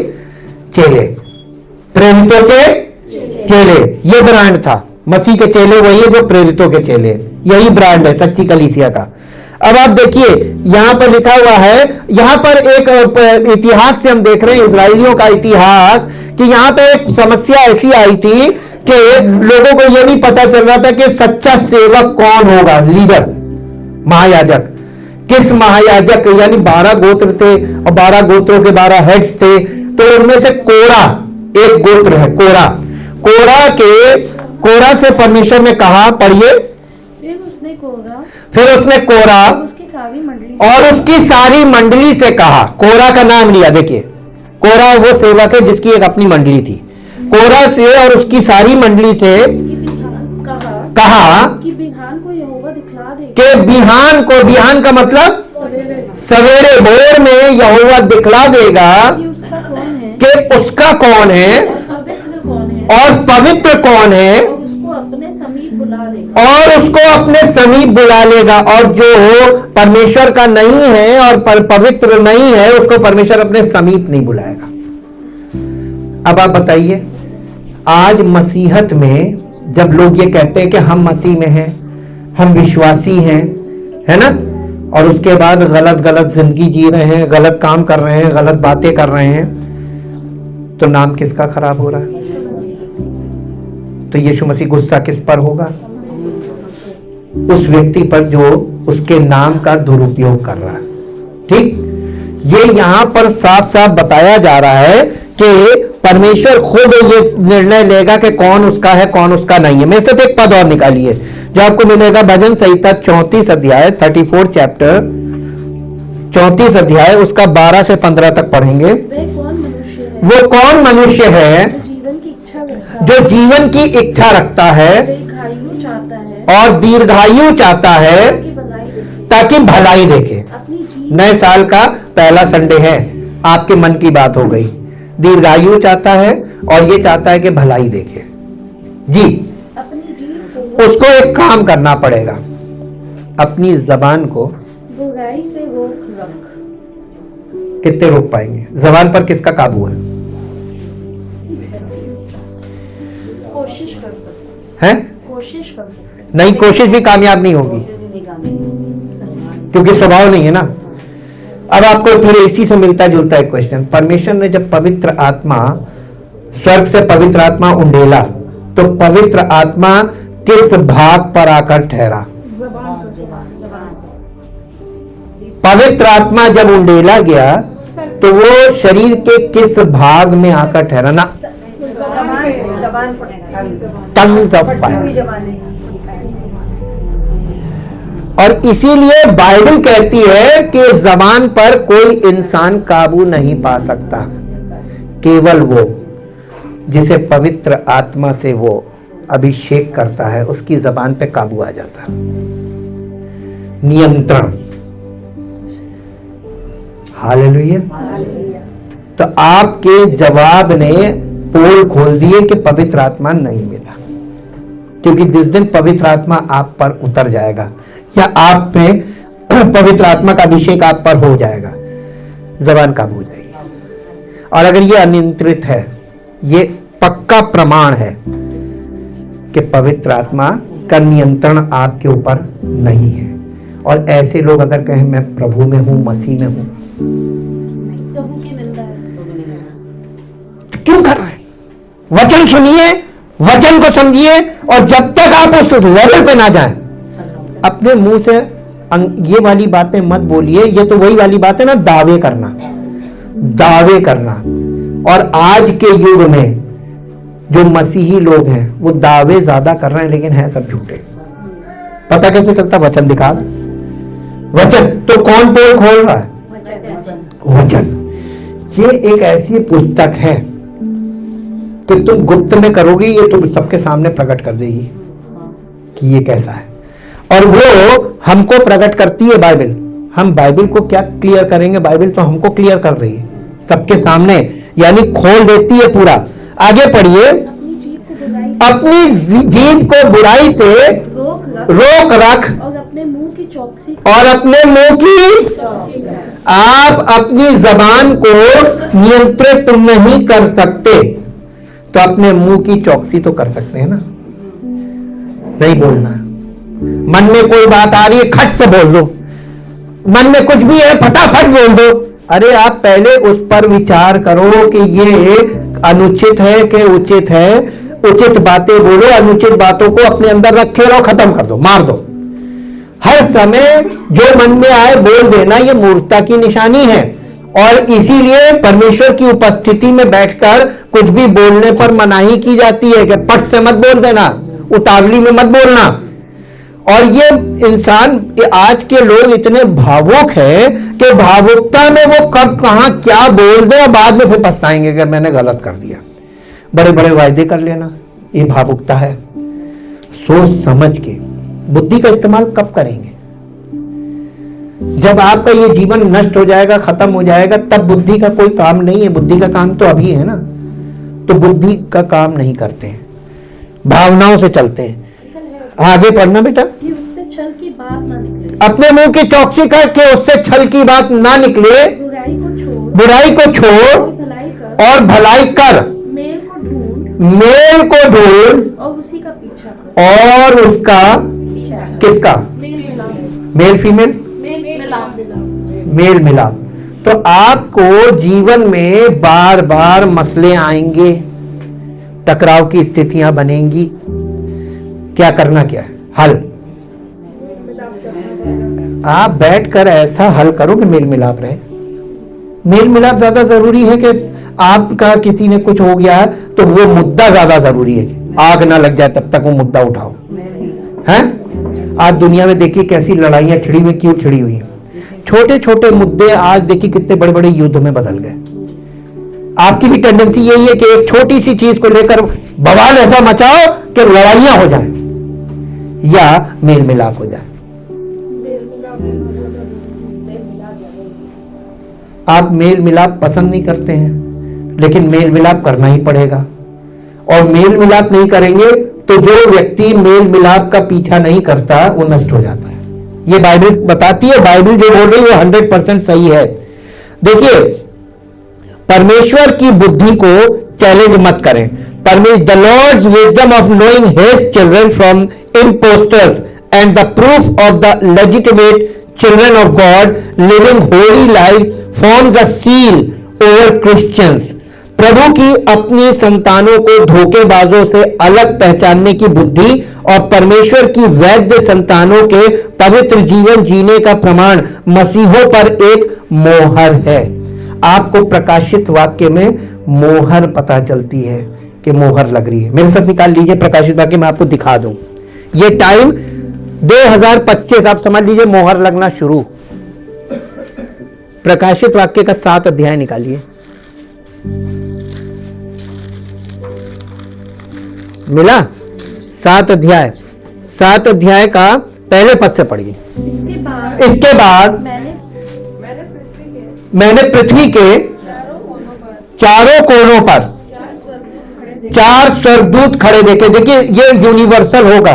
चेले, प्रेरितों के चेले, ये ब्रांड था। मसीह के चेले वही है जो प्रेरितों के चेले, यही ब्रांड है सच्ची कलीसिया का। अब आप देखिए यहां पर लिखा हुआ है, यहां पर एक इतिहास से हम देख रहे हैं, इजराइलियों का इतिहास, कि यहां पे एक समस्या ऐसी आई थी कि लोगों को यह नहीं पता चल रहा था कि सच्चा सेवक कौन होगा, लीडर, महायाजक। किस महायाजक, यानी 12 गोत्र थे और 12 गोत्रों के 12 हेड्स थे, तो उनमें से कोरा एक गोत्र है। कोरा से परमेश्वर ने कहा, पढ़िए, फिर उसने कोरा और उसकी सारी मंडली से कहा। कोरा का नाम लिया, देखिए कोरा वो सेवक है जिसकी एक अपनी मंडली थी। कोरा से और उसकी सारी मंडली से कहा कि बिहान का मतलब सवेरे भोर में यहोवा दिखला देगा कि उसका कौन है और पवित्र कौन है, और उसको अपने समीप बुला लेगा। और जो परमेश्वर का नहीं है और पवित्र नहीं है, उसको परमेश्वर अपने समीप नहीं बुलाएगा। अब आप बताइए, आज मसीहत में जब लोग ये कहते हैं कि हम मसीह में हैं, हम विश्वासी हैं, है ना, और उसके बाद गलत जिंदगी जी रहे हैं, गलत काम कर रहे हैं, गलत बातें कर रहे हैं, तो नाम किसका खराब हो रहा है? तो यीशु मसीह गुस्सा किस पर होगा? उस व्यक्ति पर जो उसके नाम का दुरुपयोग कर रहा है। ठीक, ये यहां पर साफ साफ बताया जा रहा है कि परमेश्वर खुद ये निर्णय लेगा कि कौन उसका है, कौन उसका नहीं है। मैं सिर्फ एक पद और निकालिए जो आपको मिलेगा, भजन संहिता 34 अध्याय 34 चैप्टर 34 अध्याय, उसका 12 से 15 तक पढ़ेंगे। वो कौन मनुष्य है जो जीवन की इच्छा रखता है और दीर्घायु चाहता है ताकि भलाई देखे। नए साल का पहला संडे है, आपके मन की बात हो गई। दीर्घायु चाहता है और ये चाहता है कि भलाई देखे जी। उसको एक काम करना पड़ेगा, अपनी जबान को बुराई से रोक रख। कितने रोक पाएंगे? जबान पर किसका काबू है? कोशिश कर सकते हैं? कोशिश कर सकते नहीं, कोशिश भी कामयाब नहीं होगी क्योंकि स्वभाव नहीं है ना। अब आपको फिर इसी से मिलता जुलता एक क्वेश्चन, परमेश्वर ने जब पवित्र आत्मा, स्वर्ग से पवित्र आत्मा उंडेला, तो पवित्र आत्मा किस भाग पर आकर ठहरा? पवित्र आत्मा जब उंडेला गया तो वो शरीर के किस भाग में आकर ठहरा? ना, टंग्स ऑफ फायर। और इसीलिए बाइबल कहती है कि जबान पर कोई इंसान काबू नहीं पा सकता, केवल वो जिसे पवित्र आत्मा से वो अभिषेक करता है, उसकी जबान पे काबू आ जाता है, नियंत्रण। हालेलुया। तो आपके जवाब ने पोल खोल दिए कि पवित्र आत्मा नहीं मिला। क्योंकि जिस दिन पवित्र आत्मा आप पर उतर जाएगा या आप पे पवित्र आत्मा का अभिषेक आप पर हो जाएगा, जबान काबू हो जाएगी। और अगर ये अनियंत्रित है, ये पक्का प्रमाण है कि पवित्र आत्मा का नियंत्रण आपके ऊपर नहीं है। और ऐसे लोग अगर कहें मैं प्रभु में हूं, मसीह में हूं, तो क्यों कर रहे हैं? वचन सुनिए, वचन को समझिए, और जब तक आप उस लेवल पे ना जाएं, अपने मुंह से ये वाली बातें मत बोलिए। ये तो वही वाली बात है ना, दावे करना, दावे करना। और आज के युग में जो मसीही लोग हैं वो दावे ज्यादा कर रहे हैं, लेकिन हैं सब झूठे। पता कैसे चलता? वचन दिखा दो। वचन तो कौन पोल खोल रहा है? वचन। ये एक ऐसी पुस्तक है कि तुम गुप्त में करोगे, ये तुम सबके सामने प्रकट कर देगी कि ये कैसा है। और वो हमको प्रकट करती है बाइबल। हम बाइबल को क्या क्लियर करेंगे? बाइबल तो हमको क्लियर कर रही है सबके सामने, यानी खोल देती है पूरा। आगे पढ़िए। अपनी जीभ को बुराई से रोक रख और अपने मुंह की चौकसी, और अपने मुंह की, आप अपनी जबान को नियंत्रित नहीं कर सकते, तो अपने मुंह की चौकसी तो कर सकते हैं ना। नहीं बोलना, मन में कोई बात आ रही है खट से बोल दो, मन में कुछ भी है फटाफट बोल दो। अरे आप पहले उस पर विचार करो कि ये अनुचित है कि उचित है। उचित बातें बोलो, अनुचित बातों को अपने अंदर रखे रहो, खत्म कर दो, मार दो। हर समय जो मन में आए बोल देना, ये मूर्खता की निशानी है। और इसीलिए परमेश्वर की उपस्थिति में बैठकर कुछ भी बोलने पर मनाही की जाती है कि पट से मत बोल देना, उतावली में मत बोलना। और ये इंसान, आज के लोग इतने भावुक हैं कि भावुकता में वो कब कहां क्या बोल दे और बाद में फिर पछताएंगे कि मैंने गलत कर दिया। बड़े बड़े वायदे कर लेना, ये भावुकता है। सोच समझ के बुद्धि का इस्तेमाल कब करेंगे? जब आपका ये जीवन नष्ट हो जाएगा, खत्म हो जाएगा, तब बुद्धि का कोई काम नहीं है। बुद्धि का काम तो अभी है ना। तो बुद्धि का काम नहीं करते हैं, भावनाओं से चलते हैं। आगे पढ़ना बेटा। कि उससे छल की बात ना निकले, अपने मुंह की चौकसी करके उससे छल की बात ना निकले। बुराई को छोड़ बुराई को छोड़ और भलाई कर, और भलाई कर। मेल को ढूंढ मेल को ढूंढ और उसी का पीछा कर। और उसका, पीछा कर। किसका? मेल मिलाप, मेल फीमेल, मेल मिलाप, मेल मिलाप। तो आपको जीवन में बार बार मसले आएंगे, टकराव की स्थितियां बनेंगी। क्या करना क्या है? हल। आप बैठकर ऐसा हल करो कि मेल मिलाप रहे। मेल मिलाप ज्यादा जरूरी है कि आपका किसी ने कुछ हो गया है तो वो मुद्दा ज्यादा जरूरी है। आग ना लग जाए तब तक वो मुद्दा उठाओ। हैं? आज दुनिया में देखिए कैसी लड़ाइयां छिड़ी हुई, क्यों छिड़ी हुई है? छोटे छोटे मुद्दे आज देखिए कितने बड़े बड़े युद्ध में बदल गए। आपकी भी टेंडेंसी यही है कि एक छोटी सी चीज को लेकर बवाल ऐसा मचाओ कि लड़ाइयां हो जाएं या मेल मिलाप हो जाए। आप मेल मिलाप पसंद नहीं करते हैं, लेकिन मेल मिलाप करना ही पड़ेगा। और मेल मिलाप नहीं करेंगे तो जो व्यक्ति मेल मिलाप का पीछा नहीं करता वो नष्ट हो जाता है। ये बाइबल बताती है। बाइबल जो बोल रही है वो 100% सही है। देखिए, परमेश्वर की बुद्धि को चैलेंज मत करें। The lord's wisdom of knowing his children from imposters and the proof of the legitimate children of God living holy life forms a seal over Christians. प्रभु की अपनी संतानों को धोखेबाजों से अलग पहचानने की बुद्धि और परमेश्वर की वैध संतानों के पवित्र जीवन जीने का प्रमाण मसीहों पर एक मोहर है। आपको प्रकाशित वाक्य में मोहर पता चलती है कि मोहर लग रही है। मेरे साथ निकाल लीजिए प्रकाशित वाक्य, मैं आपको दिखा दूं। ये टाइम 2025, आप समझ लीजिए मोहर लगना शुरू। प्रकाशित वाक्य का 7 अध्याय निकालिए। मिला? 7 अध्याय। 7 अध्याय का पहले पद से पढ़िए। इसके बाद मैंने पृथ्वी के चारों कोनों पर 4 स्वर्गदूत खड़े देखे। देखिए ये यूनिवर्सल होगा,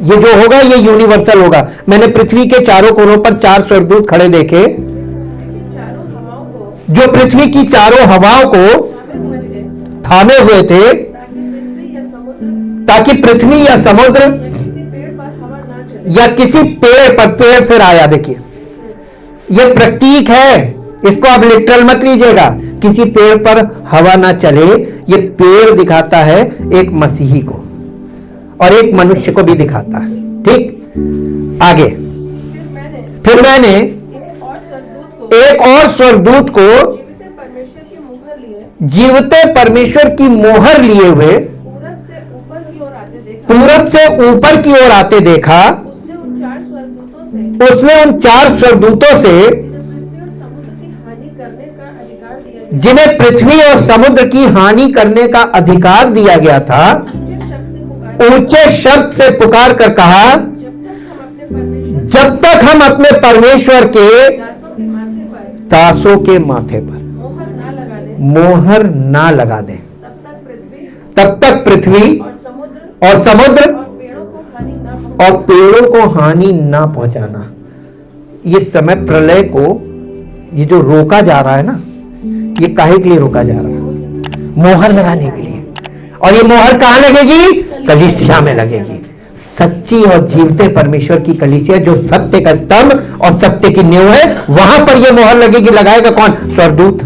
ये जो होगा ये यूनिवर्सल होगा। मैंने पृथ्वी के चारों कोनों पर 4 स्वर्गदूत खड़े देखे, चारों हवाओं को जो पृथ्वी की चारों हवाओं को थामे हुए थे, ताकि पृथ्वी या समुद्र किसी पेड़ पर हवा ना चले। या किसी पेड़ पर, पेड़ फिर आया, देखिए ये प्रतीक है, इसको आप लिटरल मत लीजिएगा। किसी पेड़ पर हवा ना चले, ये पेड़ दिखाता है एक मसीही को और एक मनुष्य को भी दिखाता है। ठीक, आगे फिर मैंने एक और स्वर्गदूत को परमेश्वर की मुहर लिए जीवते परमेश्वर की मोहर लिए हुए पूरब से ऊपर की ओर आते देखा। पूरब से ऊपर की ओर आते देखा। उसने उन 4 स्वर्गदूतों से उसने उन 4 स्वर्गदूतों से जिन्हें पृथ्वी और समुद्र की हानि करने का अधिकार दिया जिन्हें पृथ्वी और समुद्र की हानि करने का अधिकार दिया गया गया, था, ऊंचे शब्द से पुकार कर कहा, जब तक हम अपने परमेश्वर के दासों के माथे पर दासों के माथे पर मोहर ना लगा दे, मोहर ना लगा दे, तब तक पृथ्वी और समुद्र और पेड़ों को हानि ना और पेड़ों को हानि ना पहुंचाना। इस समय प्रलय को ये जो रोका जा रहा है ना, ये काहे के लिए रोका जा रहा है? मोहर लगाने के लिए। और ये मोहर कहां लगेगी? कलीसिया में लगेगी। सच्ची और जीवते परमेश्वर की कलीसिया, जो सत्य का स्तंभ और सत्य की नींव है, वहां पर ये मोहर लगेगी। लगाएगा कौन? स्वर्गदूत।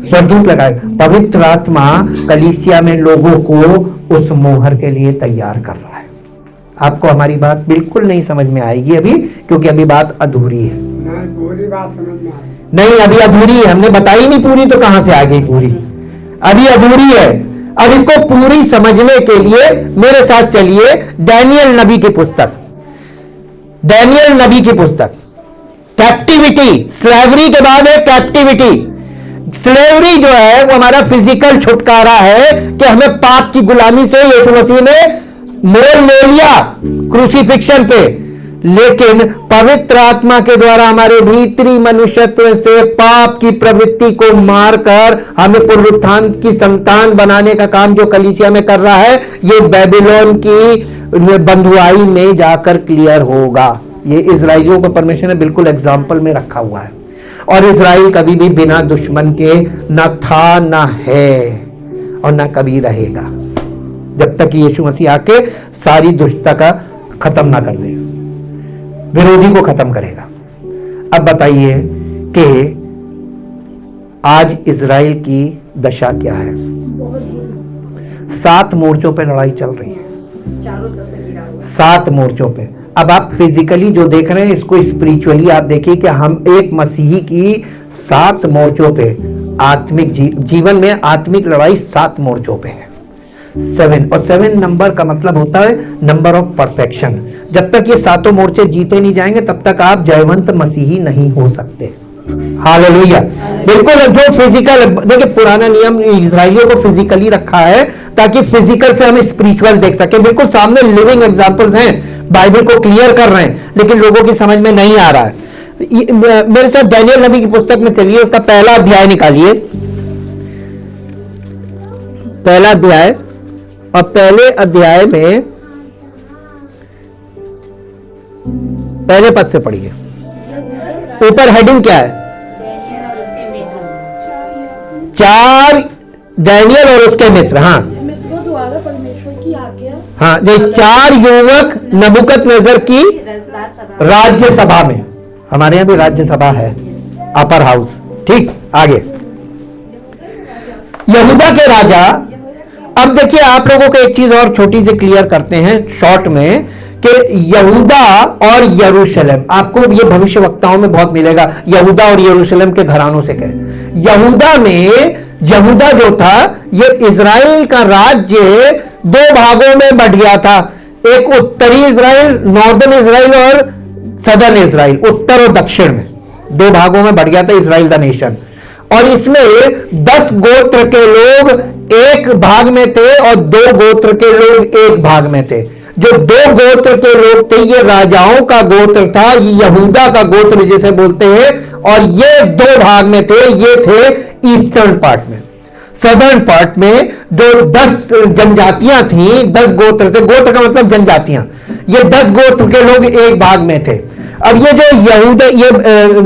स्वर्गदूत लगाएगा। पवित्र आत्मा कलीसिया में लोगों को उस मोहर के लिए तैयार कर रहा है। आपको हमारी बात बिल्कुल नहीं समझ में आएगी अभी, क्योंकि अभी बात अधूरी है। पूरी बात समझ में आई। नहीं, अभी अधूरी है, हमने बताई नहीं पूरी, तो कहां से आ गई पूरी? अभी अधूरी है। अब इसको पूरी समझने के लिए मेरे साथ चलिए डैनियल नबी की पुस्तक, डैनियल नबी की पुस्तक। कैप्टिविटी, स्लेवरी के बाद है कैप्टिविटी। स्लेवरी जो है वो हमारा फिजिकल छुटकारा है कि हमें पाप की गुलामी से यीशु मसीह ने मोल ले लिया क्रूसिफिक्शन पे, लेकिन पवित्र आत्मा के द्वारा हमारे भीतरी मनुष्यत्व से पाप की प्रवृत्ति को मारकर हमें पुनरुत्थान की संतान बनाने का काम जो कलीसिया में कर रहा है, ये बेबीलोन की बंधुआई में जाकर क्लियर होगा। ये इजराइलियों को परमेश्वर ने बिल्कुल एग्जाम्पल में रखा हुआ है। और इजराइल कभी भी बिना दुश्मन के न था, न है और न कभी रहेगा, जब तक कि यीशु मसीह आके सारी दुष्टता का खत्म ना कर दे, विरोधी को खत्म करेगा। अब बताइए कि आज इजराइल की दशा क्या है? 7 मोर्चों पे लड़ाई चल रही है, चारों तरफ से घिरा हुआ। 7 मोर्चों पे। अब आप फिजिकली जो देख रहे हैं, इसको स्पिरिचुअली आप देखिए कि हम एक मसीही की 7 मोर्चों पे आत्मिक जीवन में आत्मिक लड़ाई 7 मोर्चों पे है। 7, और 7 नंबर का मतलब होता है नंबर ऑफ परफेक्शन। जब तक ये 7 मोर्चे जीते नहीं जाएंगे, तब तक आप जयवंत मसीही नहीं हो सकते। हालेलुया। बिल्कुल। जो फिजिकल, देखिए पुराना नियम इजराइलियों को फिजिकली रखा है ताकि फिजिकल से हम स्पिरिचुअल देख सके। बिल्कुल सामने लिविंग एग्जांपल्स हैं, बाइबल को क्लियर कर रहे हैं, लेकिन लोगों की समझ में नहीं आ रहा है। मेरे साथ डैनियल नबी की पुस्तक में चलिए, उसका पहला अध्याय निकालिए, पहला अध्याय। और पहले अध्याय में पहले पद से पढ़िए। ऊपर हेडिंग क्या है? 4 डैनियल और उसके मित्र। हाँ मित्रों द्वारा परमेश्वर की आज्ञा हाँ, ये 4 युवक नबूकदनेस्सर की राज्य सभा में, हमारे यहां भी राज्य सभा है, अपर हाउस। ठीक, आगे। यहूदा के राजा। अब देखिए आप लोगों को एक चीज और छोटी सी क्लियर करते हैं शॉर्ट में, कि यहूदा और यरूशलेम, आपको ये भविष्यवक्ताओं में बहुत मिलेगा, यहूदा और यरूशलेम के घरानों से कहे। यहूदा में, यहूदा जो था, ये इजराइल का राज्य 2 भागों में बट गया था। एक उत्तरी इजराइल, नॉर्दर्न इजराइल, और सदर्न इजराइल, उत्तर और दक्षिण में 2 भागों में बट गया था इजराइल द नेशन। और इसमें 10 गोत्र के लोग एक भाग में थे और 2 गोत्र के लोग एक भाग में थे। जो 2 गोत्र के लोग थे, ये राजाओं का गोत्र था, ये यहूदा का गोत्र जिसे बोलते हैं, और ये 2 भाग में थे, ये थे ईस्टर्न पार्ट में। सदर्न पार्ट में जो 10 जनजातियां थी, 10 गोत्र थे, गोत्र का मतलब जनजातियां, ये 10 गोत्र के लोग एक भाग में थे। अब ये जो यहूदा, ये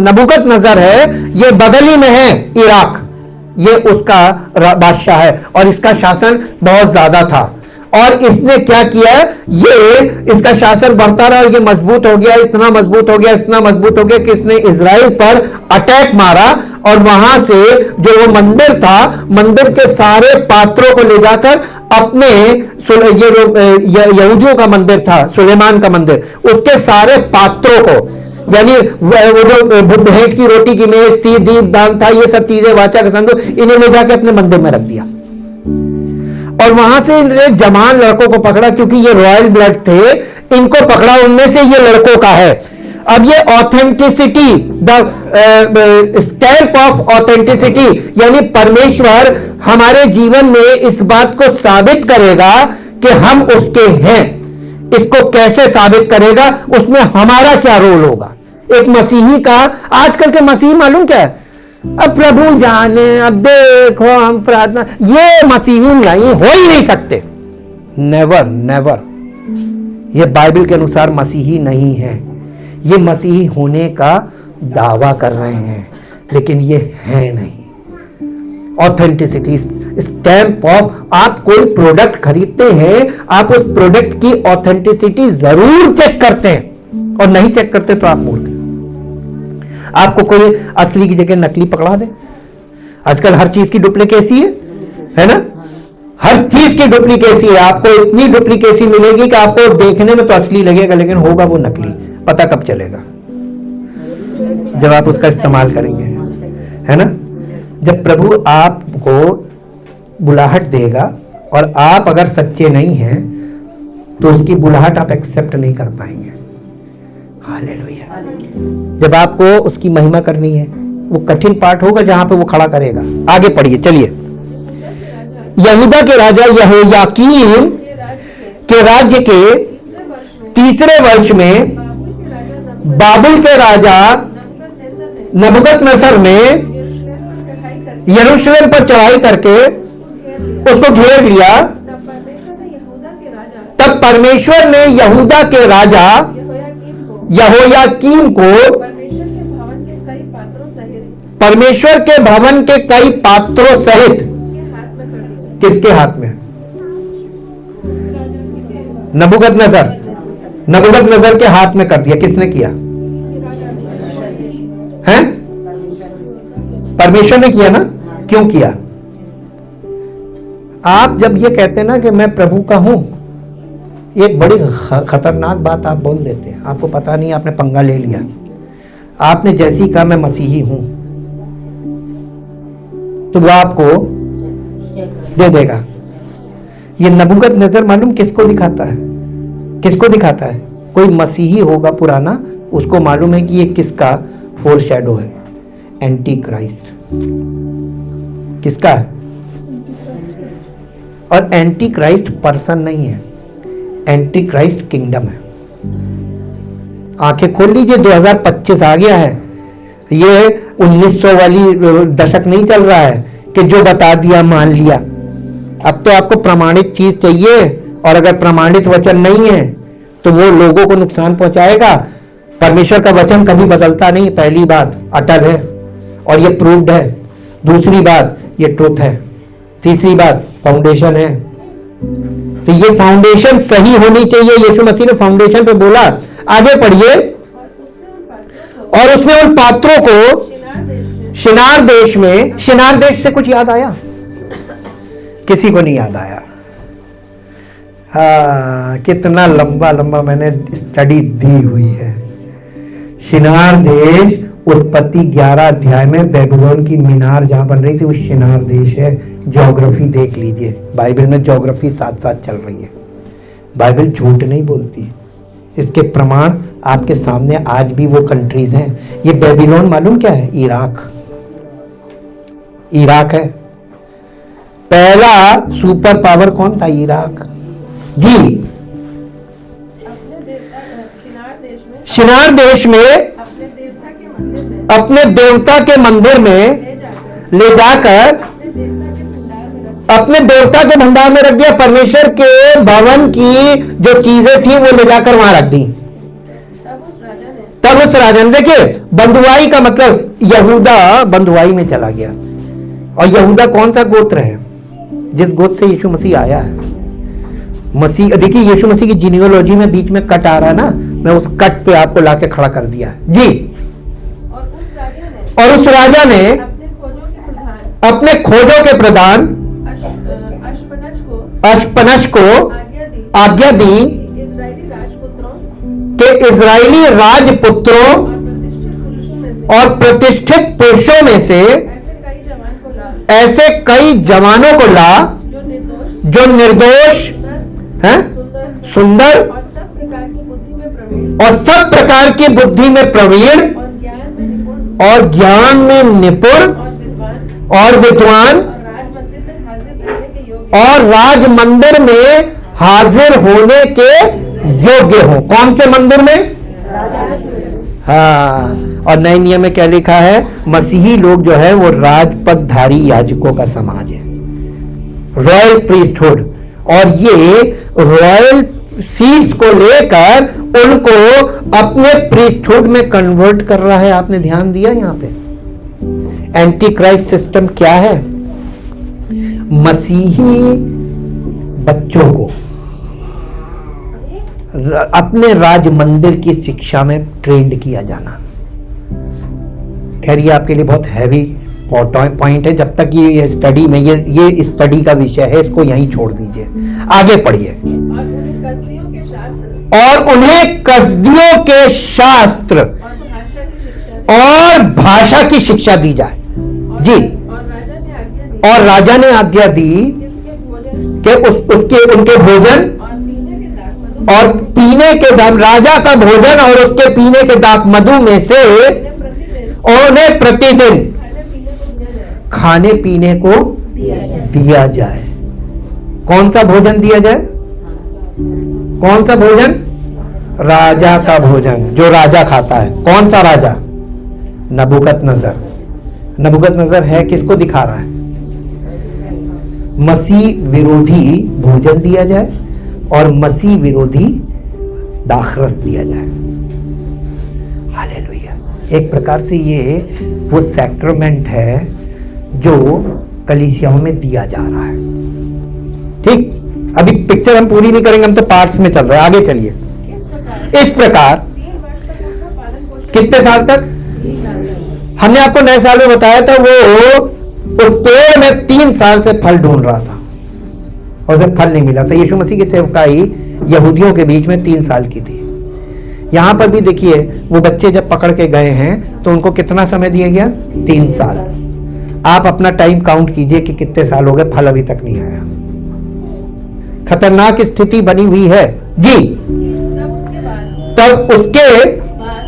नबूकदनेस्सर है, ये बगल ही में है इराक, ये उसका बादशाह है और इसका शासन बहुत ज्यादा था। और इसने क्या किया, ये इसका शासन बढ़ता रहा और ये मजबूत हो गया, इतना मजबूत हो गया, इतना मजबूत हो गया कि इसने इजराइल पर अटैक मारा और वहां से जो वो मंदिर था, मंदिर के सारे पात्रों को ले जाकर अपने, ये यहूदियों का मंदिर था, सुलेमान का मंदिर, उसके सारे पात्रों को, यानी वो जो भेंट की रोटी की मेज थी, दीपदान था, ये सब चीजें, वाचा का संदूक, इन्हें ले जाके अपने मंदिर में रख दिया। और वहां से इन्हें जवान लड़कों को पकड़ा, क्योंकि ये रॉयल ब्लड थे, इनको पकड़ा, उनमें से ये लड़कों का है। अब ये authenticity, the stamp of authenticity, यानी परमेश्वर हमारे जीवन में इस बात को साबित करेगा कि हम उसके हैं। इसको कैसे साबित करेगा, उसमें हमारा क्या रोल होगा। एक मसीही का, आजकल के मसीही मालूम क्या है, अब प्रभु जाने, अब देखो हम प्रार्थना, ये मसीही नहीं, हो ही नहीं सकते, नेवर नेवर। ये बाइबल के अनुसार मसीही नहीं है, ये मसीही होने का दावा कर रहे हैं, लेकिन ये है नहीं। ऑथेंटिसिटी, स्टैंप ऑफ, आप कोई प्रोडक्ट खरीदते हैं, आप उस प्रोडक्ट की ऑथेंटिसिटी जरूर चेक करते हैं, और नहीं चेक करते तो आप मूर्ख। आपको कोई असली की जगह नकली पकड़ा दे, आजकल हर चीज की डुप्लीकेसी है ना, हर चीज की डुप्लीकेसी है। आपको इतनी डुप्लीकेसी मिलेगी कि आपको देखने में तो असली लगेगा, लेकिन होगा वो नकली। पता कब चलेगा, जब आप उसका इस्तेमाल करेंगे, है ना। जब प्रभु आपको बुलाहट देगा और आप अगर सच्चे नहीं हैं तो उसकी बुलाहट आप एक्सेप्ट नहीं कर पाएंगे। हालेलुया। जब आपको उसकी महिमा करनी है, वो कठिन पार्ट होगा जहां पे वो खड़ा करेगा। आगे पढ़िए, चलिए। यहूदा के राजा यहोयाकीम के राज्य के तीसरे वर्ष में बाबुल के राजा नबूकदनेस्सर ने यरूशलेम पर चढ़ाई करके उसको घेर लिया। तब परमेश्वर ने यहूदा के राजा यहोयाकीम को परमेश्वर के भवन के कई पात्रों सहित, किसके हाथ में, नबूकदनेस्सर के हाथ में कर दिया। किसने किया है, परमेश्वर ने किया ना। क्यों किया? आप जब ये कहते हैं ना कि मैं प्रभु का हूं, एक बड़ी खतरनाक बात आप बोल देते हैं। आपको पता नहीं, आपने पंगा ले लिया। आपने जैसी कहा मैं मसीही हूं, तो वो आपको दे देगा। ये नबूकदनेस्सर मालूम किसको दिखाता है, किसको दिखाता है? कोई मसीही होगा पुराना, उसको मालूम है कि ये किसका फोर शैडो है, एंटी क्राइस्ट। किसका है? और एंटी क्राइस्ट पर्सन नहीं है, एंटी क्राइस्ट किंगडम है। आंखें खोल लीजिए, 2025 आ गया है। ये 1900 वाली दशक नहीं चल रहा है कि जो बता दिया मान लिया। अब तो आपको प्रमाणित चीज चाहिए, और अगर प्रमाणित वचन नहीं है तो वो लोगों को नुकसान पहुंचाएगा। परमेश्वर का वचन कभी बदलता नहीं, पहली बात, अटल है और ये प्रूव्ड है। दूसरी बात, ये ट्रुथ है। तीसरी बात, फाउंडेशन है। तो ये फाउंडेशन सही होनी चाहिए। यीशु मसीह ने फाउंडेशन पे बोला। आगे पढ़िए। और उसने उन पात्रों को शिनार देश में, शिनार देश से कुछ याद आया? किसी को नहीं याद आया। हाँ, कितना लंबा लंबा मैंने स्टडी दी हुई है। शिनार देश उत्पत्ति 11 अध्याय में बेबीलोन की मीनार जहां बन रही थी, वो शिनार देश है। ज्योग्राफी देख लीजिए, बाइबल में ज्योग्राफी साथ साथ चल रही है। बाइबल झूठ नहीं बोलती, इसके प्रमाण आपके सामने आज भी वो कंट्रीज हैं। ये बेबीलोन मालूम क्या है? इराक। इराक है। पहला सुपर पावर कौन था? इराक जी। शिनार देश में अपने देवता के मंदिर में ले जाकर अपने देवता के भंडार में रख दिया, परमेश्वर के भवन की जो चीजें थी वो ले जाकर वहां रख दी। तब उस राजा ने, देखिए बंधुआई का मतलब, यहूदा बंधुआई में चला गया। और यहूदा कौन सा गोत्र है? जिस गोत्र से यीशु मसीह आया है। मसीह, देखिए यीशु मसीह की जीनियोलॉजी में बीच में कट आ रहा है ना, मैं उस कट पे आपको लाके खड़ा कर दिया जी। और उस राजा ने अपने खोजों के प्रधान अशपनज को आज्ञा दी कि इजरायली राजपुत्रों और प्रतिष्ठित पुरुषों में से ऐसे कई जवानों को ला जो निर्दोष हैं, सुंदर और सब प्रकार की बुद्धि में प्रवीण और ज्ञान में निपुण और विद्वान और राज मंदिर में हाजिर होने के योग्य हो। कौन से मंदिर में? हाँ, और नए नियम में क्या लिखा है? मसीही लोग जो है वो राजपदधारी याजकों का समाज है, रॉयल प्रीस्टहुड। और ये रॉयल सीट्स को लेकर उनको अपने प्रीस्टहुड में कन्वर्ट कर रहा है। आपने ध्यान दिया यहाँ पे? एंटी क्राइस्ट सिस्टम क्या है? मसीही बच्चों को अपने राज मंदिर की शिक्षा में ट्रेंड किया जाना। खैर ये आपके लिए बहुत हैवी पॉइंट है, जब तक ये स्टडी में ये स्टडी का विषय है, इसको यहीं छोड़ दीजिए, आगे पढ़िए। और उन्हें कसदियों के शास्त्र और भाषा की शिक्षा दी जाए जी। और राजा ने आज्ञा दी कि उनके भोजन और पीने के दाख, राजा का भोजन और उसके पीने के दाख मधु में से उन्हें प्रतिदिन खाने पीने को दिया जाए। कौन सा भोजन दिया जाए? कौन सा भोजन? राजा का भोजन, जो राजा खाता है। कौन सा राजा? नबूकदनेस्सर। नबूकदनेस्सर है, किसको दिखा रहा है? मसीह विरोधी भोजन दिया जाए और मसीह विरोधी दाखरस दिया जाए। हालेलुया। एक प्रकार से ये वो सैक्रामेंट है जो कलीसियाओं में दिया जा रहा है। ठीक, अभी पिक्चर हम पूरी नहीं करेंगे, हम तो पार्ट्स में चल रहे हैं, आगे चलिए। इस प्रकार कितने साल तक? हमने आपको नए साल में बताया था, वो उस पेड़ में 3 साल से फल ढूंढ रहा था और उसे फल नहीं मिला था। यीशु मसीह की सेवकाई यहूदियों के बीच में 3 साल की थी। यहां पर भी देखिए, वो बच्चे जब पकड़ के गए हैं तो उनको कितना समय दिया गया? 3 साल। आप अपना टाइम काउंट कीजिए कि कितने साल हो गए, फल अभी तक नहीं आया। खतरनाक स्थिति बनी हुई है जी। तब उसके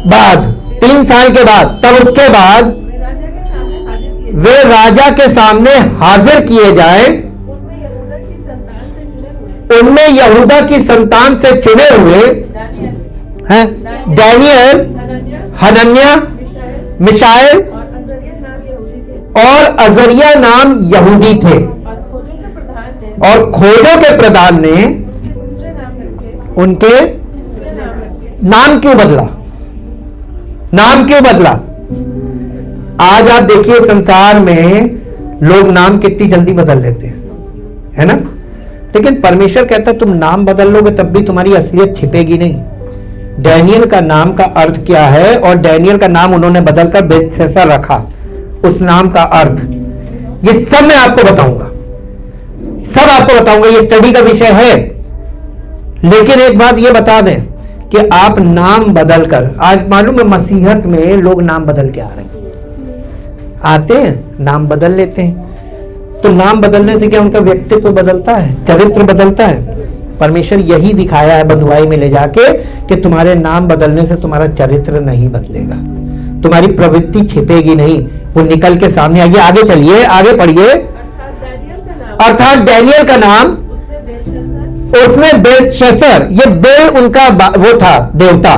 बाद 3 साल के बाद, तब उसके बाद वे राजा के सामने हाजिर किए जाएं। उनमें यहूदा की संतान से चुने हुए हैं दानियल, हनन्याह, मिशाएल और अजरिया नाम यहूदी थे। और खोजों के प्रधान ने उनके नाम क्यों बदला? नाम क्यों बदला? आज आप देखिए संसार में लोग नाम कितनी जल्दी बदल लेते हैं, है ना? लेकिन परमेश्वर कहता है तुम नाम बदल लोगे तब भी तुम्हारी असलियत छिपेगी नहीं। डैनियल का नाम का अर्थ क्या है? और डैनियल का नाम उन्होंने बदलकर बेलशस्सर रखा। उस नाम का अर्थ ये सब मैं आपको बताऊंगा, सब आपको बताऊंगा, ये स्टडी का विषय है। लेकिन एक बात ये बता दें कि आप नाम बदलकर, आज मालूम है मसीहत में लोग नाम बदल के आ रहे हैं, आते हैं नाम बदल लेते हैं। तो नाम बदलने से क्या उनका व्यक्तित्व बदलता है, चरित्र बदलता है? परमेश्वर यही दिखाया है बंधुआई में ले जाके कि तुम्हारे नाम बदलने से तुम्हारा चरित्र नहीं बदलेगा, तुम्हारी प्रवृत्ति छिपेगी नहीं, वो निकल के सामने आएगी। आगे चलिए, आगे पढ़िए। अर्थात डैनियल का नाम उसने बेलशस्सर, ये बेल उनका वो था देवता,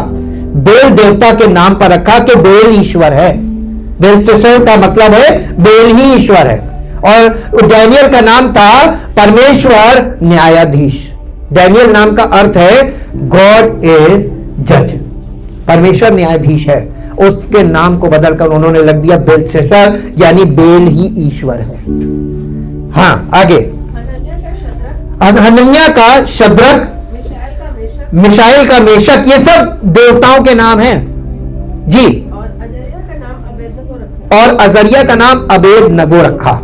बेल देवता के नाम पर रखा कि बेल ईश्वर है। बेलशस्सर का मतलब है बेल ही ईश्वर है। और डैनियल का नाम था परमेश्वर न्यायाधीश। डैनियल नाम का अर्थ है गॉड इज जज, परमेश्वर न्यायाधीश है। उसके नाम को बदलकर उन्होंने लग दिया बेलशस्सर, यानी बेल ही ईश्वर है। हाँ आगे, हनन्याह का शद्रक, मिशाएल का मेशक, ये सब देवताओं के नाम हैं जी। और अजरिया का नाम अबेद नगो रखा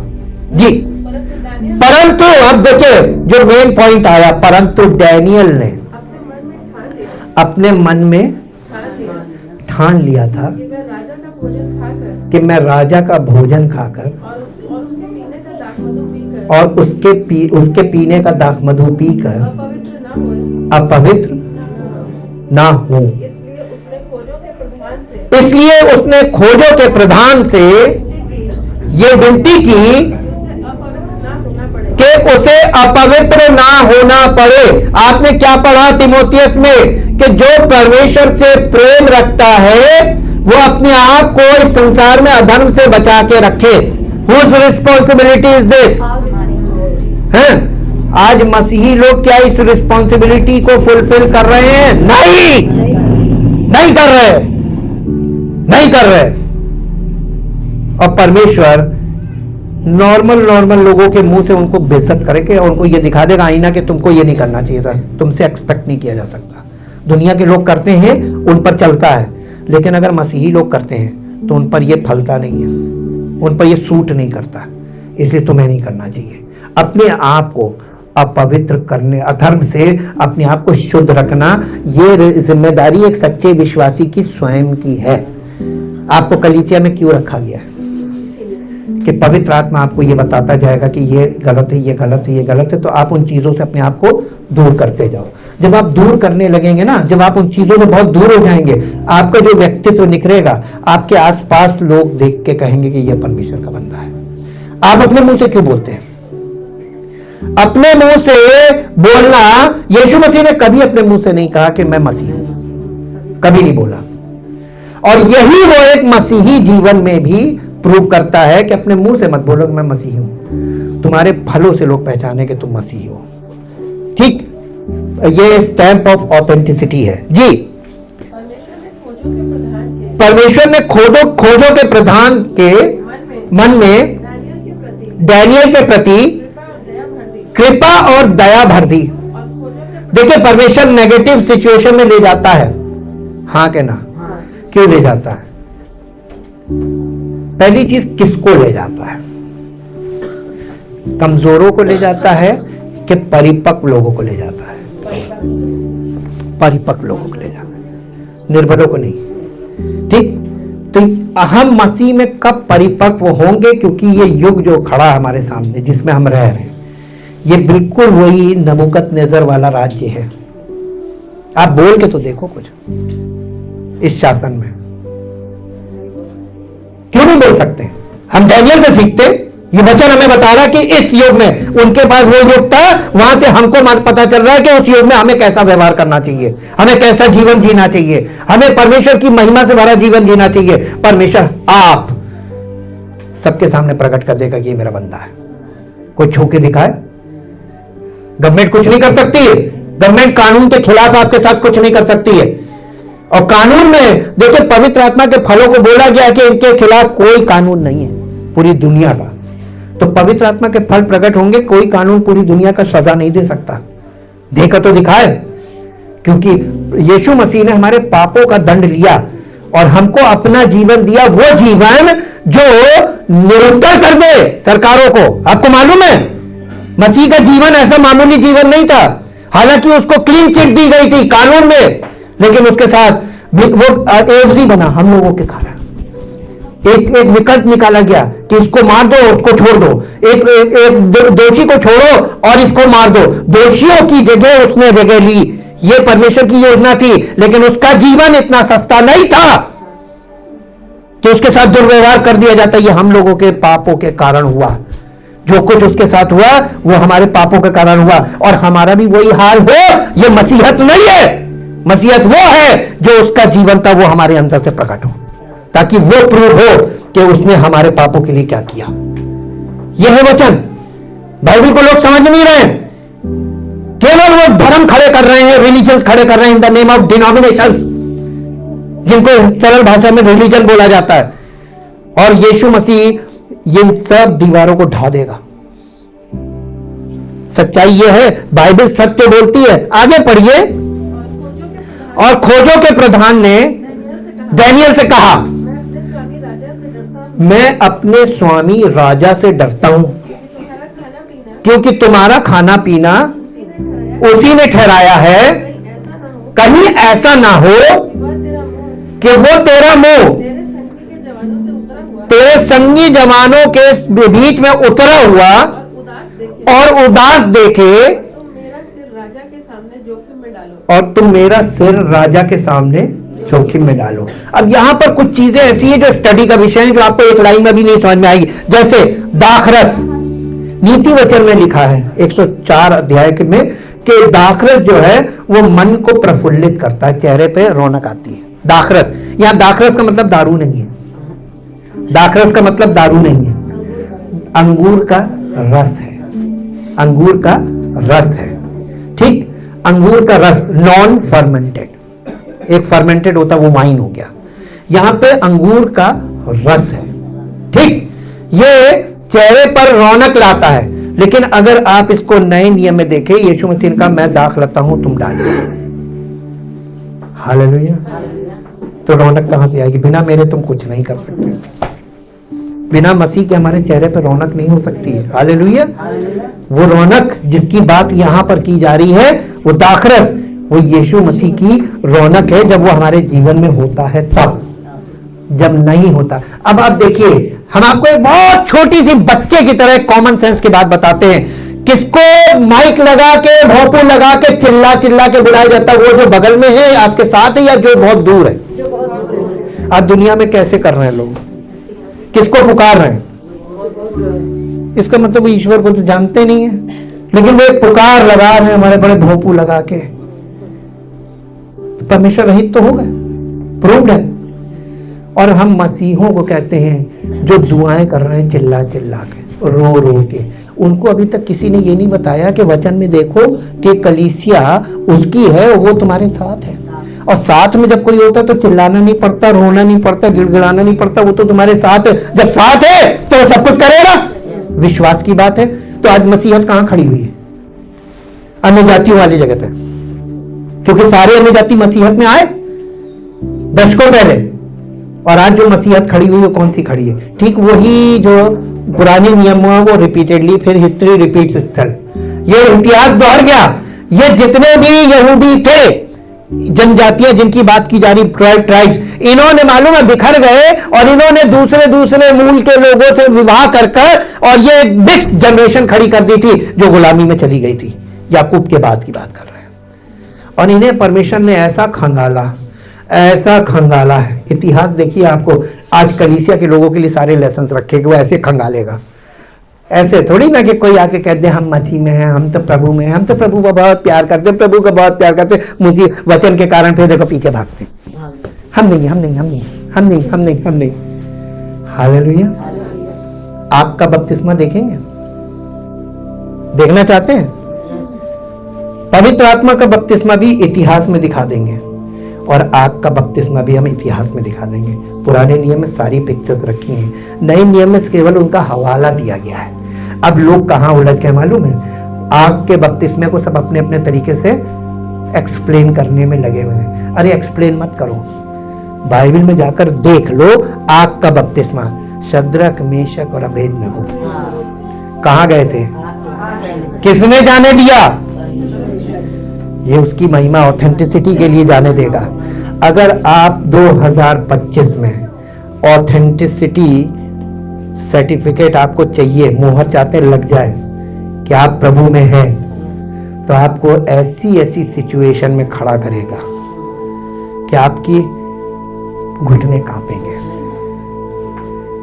जी। परंतु अब देखिए जो मेन पॉइंट आया, परंतु डैनियल ने अपने मन में ठान लिया था कि मैं राजा का भोजन खाकर और उसके पीने का दाखमधु पीकर अपवित्र ना हूं। इसलिए उसने खोजों के प्रधान से ये विनती की कि उसे अपवित्र ना होना पड़े। आपने क्या पढ़ा तिमोथियस में कि जो परमेश्वर से प्रेम रखता है वो अपने आप को इस संसार में अधर्म से बचा के रखे। Whose responsibility is this? हैं? आज मसीही लोग क्या इस रिस्पॉन्सिबिलिटी को फुलफिल कर रहे हैं? नहीं कर रहे। और परमेश्वर नॉर्मल लोगों के मुंह से उनको बेइज्जत करके और उनको ये दिखा देगा आईना कि तुमको ये नहीं करना चाहिए था, तुमसे एक्सपेक्ट नहीं किया जा सकता। दुनिया के लोग करते हैं, उन पर चलता है, लेकिन अगर मसीही लोग करते हैं तो उन पर ये फलता नहीं है, उन पर ये सूट नहीं करता। इसलिए तुम्हें नहीं करना चाहिए। अपने आप को अपवित्र करने, अधर्म से अपने आप को शुद्ध रखना, ये जिम्मेदारी एक सच्चे विश्वासी की स्वयं की है। आपको कलीसिया में क्यों रखा गया है? कि पवित्र आत्मा आपको ये बताता जाएगा कि ये गलत है, ये गलत है, ये गलत है, तो आप उन चीजों से अपने आप को दूर करते जाओ। जब आप दूर करने लगेंगे ना, जब आप उन चीजों से बहुत दूर हो जाएंगे, आपका जो व्यक्तित्व निखरेगा, आपके आसपास लोग देख के कहेंगे कि ये परमेश्वर का बंदा है। आप अपने मुंह से क्यों बोलते हैं? अपने मुंह से बोलना, यीशु मसीह ने कभी अपने मुंह से नहीं कहा कि मैं मसीह हूं, कभी नहीं बोला। और यही वो एक मसीही जीवन में भी प्रूव करता है कि अपने मुंह से मत बोलो कि मैं मसीही हूं, तुम्हारे फलों से लोग पहचाने कि तुम मसीही हो। ठीक, ये स्टैंप ऑफ ऑथेंटिसिटी है जी। परमेश्वर ने खोजों के प्रधान के मन में डैनियल के प्रति कृपा और दया भर दी। देखिए परमेश्वर नेगेटिव सिचुएशन में ले जाता है, हाँ के ना? क्यों ले जाता है? पहली चीज, किसको ले जाता है? कमजोरों को ले जाता है कि परिपक्व लोगों को ले जाता है? परिपक्व लोगों को ले जाता है, निर्बलों को नहीं। ठीक, तो हम मसीह में कब परिपक्व होंगे? क्योंकि ये युग जो खड़ा है हमारे सामने, जिसमें हम रह रहे हैं, ये बिल्कुल वही नबूकदनेस्सर वाला राज्य है। आप बोल के तो देखो कुछ इस शासन में। क्यों नहीं बोल सकते? हम डैनियल से सीखते। ये वचन हमें बता रहा है कि इस युग में, उनके पास वो युग था, वहां से हमको पता चल रहा है कि उस युग में हमें कैसा व्यवहार करना चाहिए, हमें कैसा जीवन जीना चाहिए, हमें परमेश्वर की महिमा से भरा जीवन जीना चाहिए। परमेश्वर आप सबके सामने प्रकट कर देगा कि ये मेरा बंदा है। कोई छू के दिखाए? गवर्नमेंट कुछ नहीं कर सकती है। गवर्नमेंट कानून के खिलाफ आपके साथ कुछ नहीं कर सकती है। और कानून में देखिए, पवित्र आत्मा के फलों को बोला गया कि इनके खिलाफ कोई कानून नहीं है पूरी दुनिया का। तो पवित्र आत्मा के फल प्रकट होंगे, कोई कानून पूरी दुनिया का सजा नहीं दे सकता। देखा तो दिखाए, क्योंकि यीशु मसीह ने हमारे पापों का दंड लिया और हमको अपना जीवन दिया, वो जीवन जो निरुत्तर कर दे सरकारों को। आपको मालूम है, मसीह का जीवन ऐसा मामूली जीवन नहीं था। हालांकि उसको क्लीन चिट दी गई थी कानून में, लेकिन उसके साथ वो एवजी बना हम लोगों के कारण। एक विकल्प निकाला गया कि इसको मार दो, उसको छोड़ दो, एक दोषी को छोड़ो और इसको मार दो। दोषियों की जगह उसने जगह ली। ये परमेश्वर की योजना थी, लेकिन उसका जीवन इतना सस्ता नहीं था कि उसके साथ दुर्व्यवहार कर दिया जाता। ये हम लोगों के पापों के कारण हुआ। जो कुछ उसके साथ हुआ वो हमारे पापों के कारण हुआ, और हमारा भी वही हाल हो। ये मसीहत नहीं है। मसीहत वो है जो उसका जीवन था वो हमारे अंदर से प्रकट हो, ताकि वो प्रूव हो कि उसने हमारे पापों के लिए क्या किया। यह है वचन। बाइबल को लोग समझ नहीं रहे, केवल वो धर्म खड़े कर रहे हैं, रिलीजन्स खड़े कर रहे हैं in the name of denominations, जिनको सरल भाषा में रिलीजन बोला जाता है। और यीशु मसीह इन सब दीवारों को ढा देगा। सच्चाई यह है, बाइबल सत्य बोलती है। आगे पढ़िए। और खोजों के प्रधान ने दानियल से कहा, मैं अपने स्वामी राजा से डरता हूं, क्योंकि तुम्हारा खाना पीना उसी ने ठहराया है। कहीं ऐसा ना हो कि वो तेरा मुंह तेरे संगी जवानों के बीच में उतरा हुआ और उदास देखे, और तुम मेरा सिर राजा के सामने जोखिम में डालो। अब यहां पर कुछ चीजें ऐसी है जो स्टडी का विषय है, जो आपको एक लाइन में भी नहीं समझ में आएगी। जैसे दाखरस, नीति वचन में लिखा है 104 अध्याय में कि दाखरस जो है वो मन को प्रफुल्लित करता है, चेहरे पे रौनक आती है। दाखरस, यहां दाखरस का मतलब दारू नहीं है, दाखरस का मतलब दारू नहीं है, अंगूर का रस है, अंगूर का रस है। ठीक, अंगूर का रस, नॉन फर्मेंटेड, एक फर्मेंटेड होता वो वाइन हो गया, यहां पे अंगूर का रस है। ठीक, ये चेहरे पर रौनक लाता है। लेकिन अगर आप इसको नए नियम में देखें, यीशु मसीह ने कहा मैं दाख लाता हूं, तुम डालिए। हालेलुया। तो रौनक कहां से आएगी? बिना मेरे तुम कुछ नहीं कर सकते, बिना मसीह के हमारे चेहरे पर रौनक नहीं हो सकती है। हालेलुया। वो रौनक जिसकी बात यहां पर की जा रही है, वो दाखरस, वो यीशु मसीह की रौनक है जब वो हमारे जीवन में होता है, तब, जब नहीं होता। अब आप देखिए, हम आपको एक बहुत छोटी सी बच्चे की तरह कॉमन सेंस की बात बताते हैं। किसको माइक लगा के, भोंपू लगा के, चिल्ला चिल्ला के बुलाया जाता है? वो जो बगल में है, आपके साथ है, या जो बहुत दूर है? आज दुनिया में कैसे कर रहे हैं लोग? किसको पुकार रहे हैं? इसका मतलब वो ईश्वर को तो जानते नहीं है, लेकिन वो एक पुकार लगा रहे हैं हमारे बड़े भोंपू लगा के। परमेश्वर रहित तो हो गए, प्रूव्ड है। और हम मसीहों को कहते हैं जो दुआएं कर रहे हैं चिल्ला चिल्ला के, रो रो के। उनको अभी तक किसी ने ये नहीं बताया कि वचन में देखो कि कलीसिया उसकी है, वो तुम्हारे साथ है। और साथ में जब कोई होता तो चिल्लाना नहीं पड़ता, रोना नहीं पड़ता, गिड़गिड़ाना नहीं पड़ता, वो तो तुम्हारे साथ है। जब साथ है तो वो सब कुछ करेगा। विश्वास की बात है। तो आज मसीहत कहां खड़ी हुई है? अन्य जातियों वाली जगह पे, क्योंकि सारे अन्य जाति मसीहत में आए दशकों पहले। और आज जो मसीहत खड़ी हुई है, कौन सी खड़ी है? ठीक वही जो पुराने नियम हुआ, वो रिपीटेडली, फिर हिस्ट्री रिपीट्स इटसेल्फ। ये इतिहास दोहर गया। ये जितने भी यहूदी थे, जनजातियां जिनकी बात की जा रही, ट्राइब्स, इन्होंने मालूम है बिखर गए, और इन्होंने दूसरे दूसरे मूल के लोगों से विवाह कर और ये मिक्स जनरेशन खड़ी कर दी थी जो गुलामी में चली गई थी। याकूब के बाद की बात कर रहे हैं। और इन्हें परमेश्वर ने ऐसा खंगाला, ऐसा खंगाला है। इतिहास देखिए, आपको आज कलीसिया के लोगों के लिए सारे लेसन रखे कि वो ऐसे खंगालेगा। ऐसे थोड़ी ना कि कोई आके कहते हम मसीह में हैं, हम तो प्रभु में हैं, हम तो प्रभु को बहुत प्यार करते हैं, प्रभु को बहुत प्यार करते हैं, मुझे वचन के कारण फिर देखो पीछे भागते हैं, हम नहीं, हम नहीं, हम नहीं, हम नहीं, हम नहीं, हम नहीं। हालेलुया। आपका बपतिस्मा देखेंगे? देखना चाहते हैं? पवित्र आत्मा का बपतिस्मा भी इतिहास में दिखा देंगे, और आग का बपतिस्मा भी हम इतिहास में दिखा देंगे। पुराने नियम में सारी पिक्चर्स रखी हैं, नए नियम में केवल उनका हवाला दिया गया है। अब लोग कहां उलझ गए मालूम है? आग के बपतिस्मे को सब अपने अपने तरीके से एक्सप्लेन करने में लगे हुए हैं। अरे एक्सप्लेन मत करो, बाइबल में जाकर देख लो। आग का बपतिस्मा, शद्रक, मेशक और अबेदनगो कहां गए थे? किसने जाने दिया? ये उसकी महिमा, ऑथेंटिसिटी के लिए जाने देगा। अगर आप 2025 में ऑथेंटिसिटी सर्टिफिकेट आपको चाहिए, मोहर चाहते लग जाए कि आप प्रभु में हैं, तो आपको ऐसी ऐसी सिचुएशन में खड़ा करेगा कि आपकी घुटने कांपेंगे।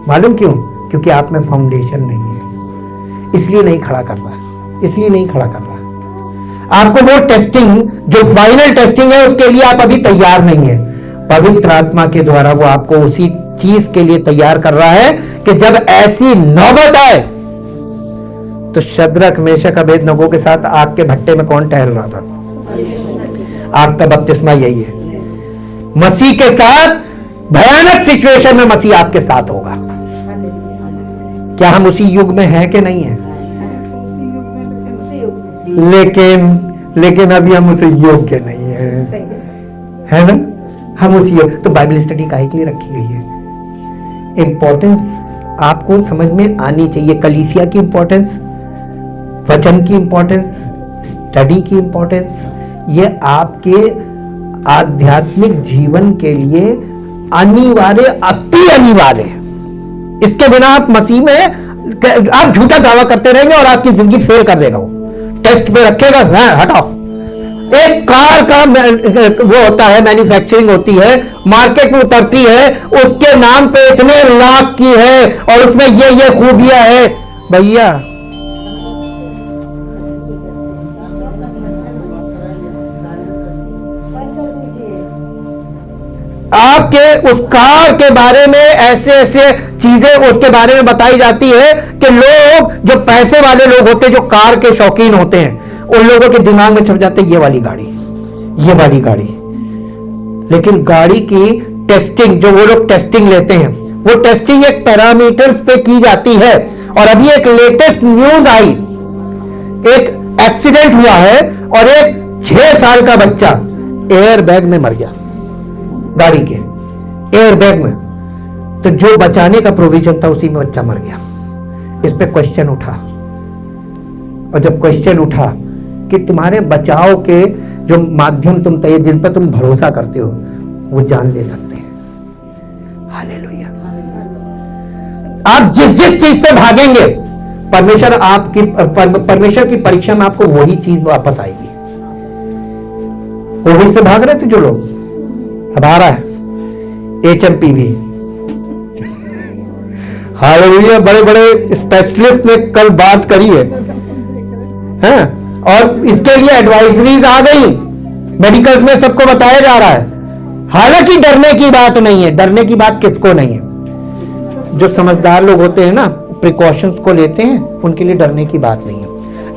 मालूम क्यों? क्योंकि आप में फाउंडेशन नहीं है, इसलिए नहीं खड़ा कर रहा है, इसलिए नहीं खड़ा कर रहा है। आपको वो टेस्टिंग, जो फाइनल टेस्टिंग है, उसके लिए आप अभी तैयार नहीं है। पवित्र आत्मा के द्वारा वो आपको उसी चीज के लिए तैयार कर रहा है कि जब ऐसी नौबत आए तो शद्रक मेशक अबेदनगो के साथ आग के भट्टे में कौन टहल रहा था? आग का बपतिस्मा यही है। मसीह के साथ भयानक सिचुएशन में मसीह आपके साथ होगा। क्या हम उसी युग में हैं कि नहीं है? लेकिन अभी हम उसे योग्य नहीं है ना? हम उसी योग, तो बाइबल स्टडी काहे के लिए रखी गई है? इंपॉर्टेंस आपको समझ में आनी चाहिए। कलीसिया की इंपॉर्टेंस, वचन की इंपॉर्टेंस, स्टडी की इंपॉर्टेंस, ये आपके आध्यात्मिक जीवन के लिए अनिवार्य, अति अनिवार्य है। इसके बिना आप मसीह में आप झूठा दावा करते रहेंगे और आपकी जिंदगी फेल कर देगा। वो टेस्ट पे रखेगा, हटाओ। एक कार का वो होता है, मैन्युफैक्चरिंग होती है, मार्केट में उतरती है, उसके नाम पे इतने लाख की है और उसमें ये खूबियां है। भैया आपके उस कार के बारे में ऐसे ऐसे चीजें उसके बारे में बताई जाती है कि लोग, जो पैसे वाले लोग होते हैं, जो कार के शौकीन होते हैं, उन लोगों के दिमाग में छप जाते ये वाली गाड़ी, ये वाली गाड़ी। लेकिन गाड़ी की टेस्टिंग, जो वो लोग टेस्टिंग लेते हैं, वो टेस्टिंग एक पैरामीटर्स पे की जाती है। और अभी एक लेटेस्ट न्यूज आई, एक एक्सीडेंट हुआ है और एक 6 साल का बच्चा एयर बैग में मर गया, गाड़ी के एयर बैग में। तो जो बचाने का प्रोविजन था उसी में बच्चा मर गया। इस पे क्वेश्चन उठा, और जब क्वेश्चन उठा कि तुम्हारे बचाव के जो माध्यम तुम तय, जिन पर तुम भरोसा करते हो, वो जान ले सकते हैं। हालेलुया। आप जिस जिस चीज से भागेंगे, परमेश्वर की परीक्षा में आपको वही चीज वापस आएगी। कोविड से भाग रहे थे जो लोग, अब आ रहा है HMPV। हालेलुया। बड़े बड़े स्पेशलिस्ट ने कल बात करी है, हैं? और इसके लिए एडवाइजरीज आ गई, मेडिकल्स में सबको बताया जा रहा है। हालांकि डरने की बात नहीं है, डरने की बात किसको नहीं है? जो समझदार लोग होते हैं ना, प्रिकॉशंस को लेते हैं, उनके लिए डरने की बात नहीं है।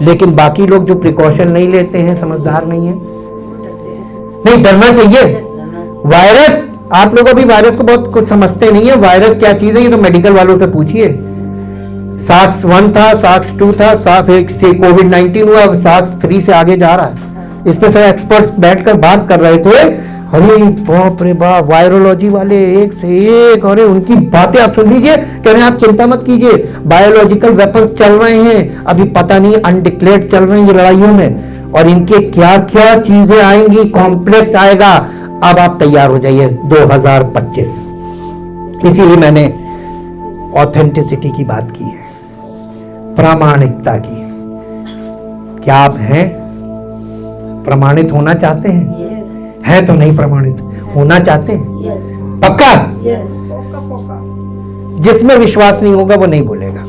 लेकिन बाकी लोग जो प्रिकॉशन नहीं लेते हैं, समझदार नहीं है, नहीं डरना चाहिए। वायरस, आप लोग अभी वायरस को बहुत कुछ समझते नहीं है। वायरस क्या चीज है ये तो मेडिकल वालों से पूछिए। सार्स 1 था, सार्स 2 था, से कोविड-19 हुआ, अब सार्स 3 से आगे जा रहा है। इस पे सब एक्सपर्ट्स बैठकर बात कर रहे थे। अरे बाप रे बाप, वायरोलॉजी वाले एक से एक, अरे उनकी बातें आप सुन लीजिए। कह रहे हैं आप चिंता मत कीजिए, बायोलॉजिकल वेपन्स चल रहे हैं, अभी पता नहीं अनडिक्लेयर्ड चल रहे हैं ये लड़ाइयों में, और इनके क्या क्या चीजें आएंगी, कॉम्प्लेक्स आएगा। अब आप तैयार हो जाइए 2025। इसीलिए मैंने ऑथेंटिसिटी की बात की है, प्रामाणिकता की। क्या आप हैं? प्रमाणित होना चाहते हैं? हैं तो नहीं प्रमाणित होना चाहते हैं? पक्का? जिसमें विश्वास नहीं होगा वो नहीं बोलेगा,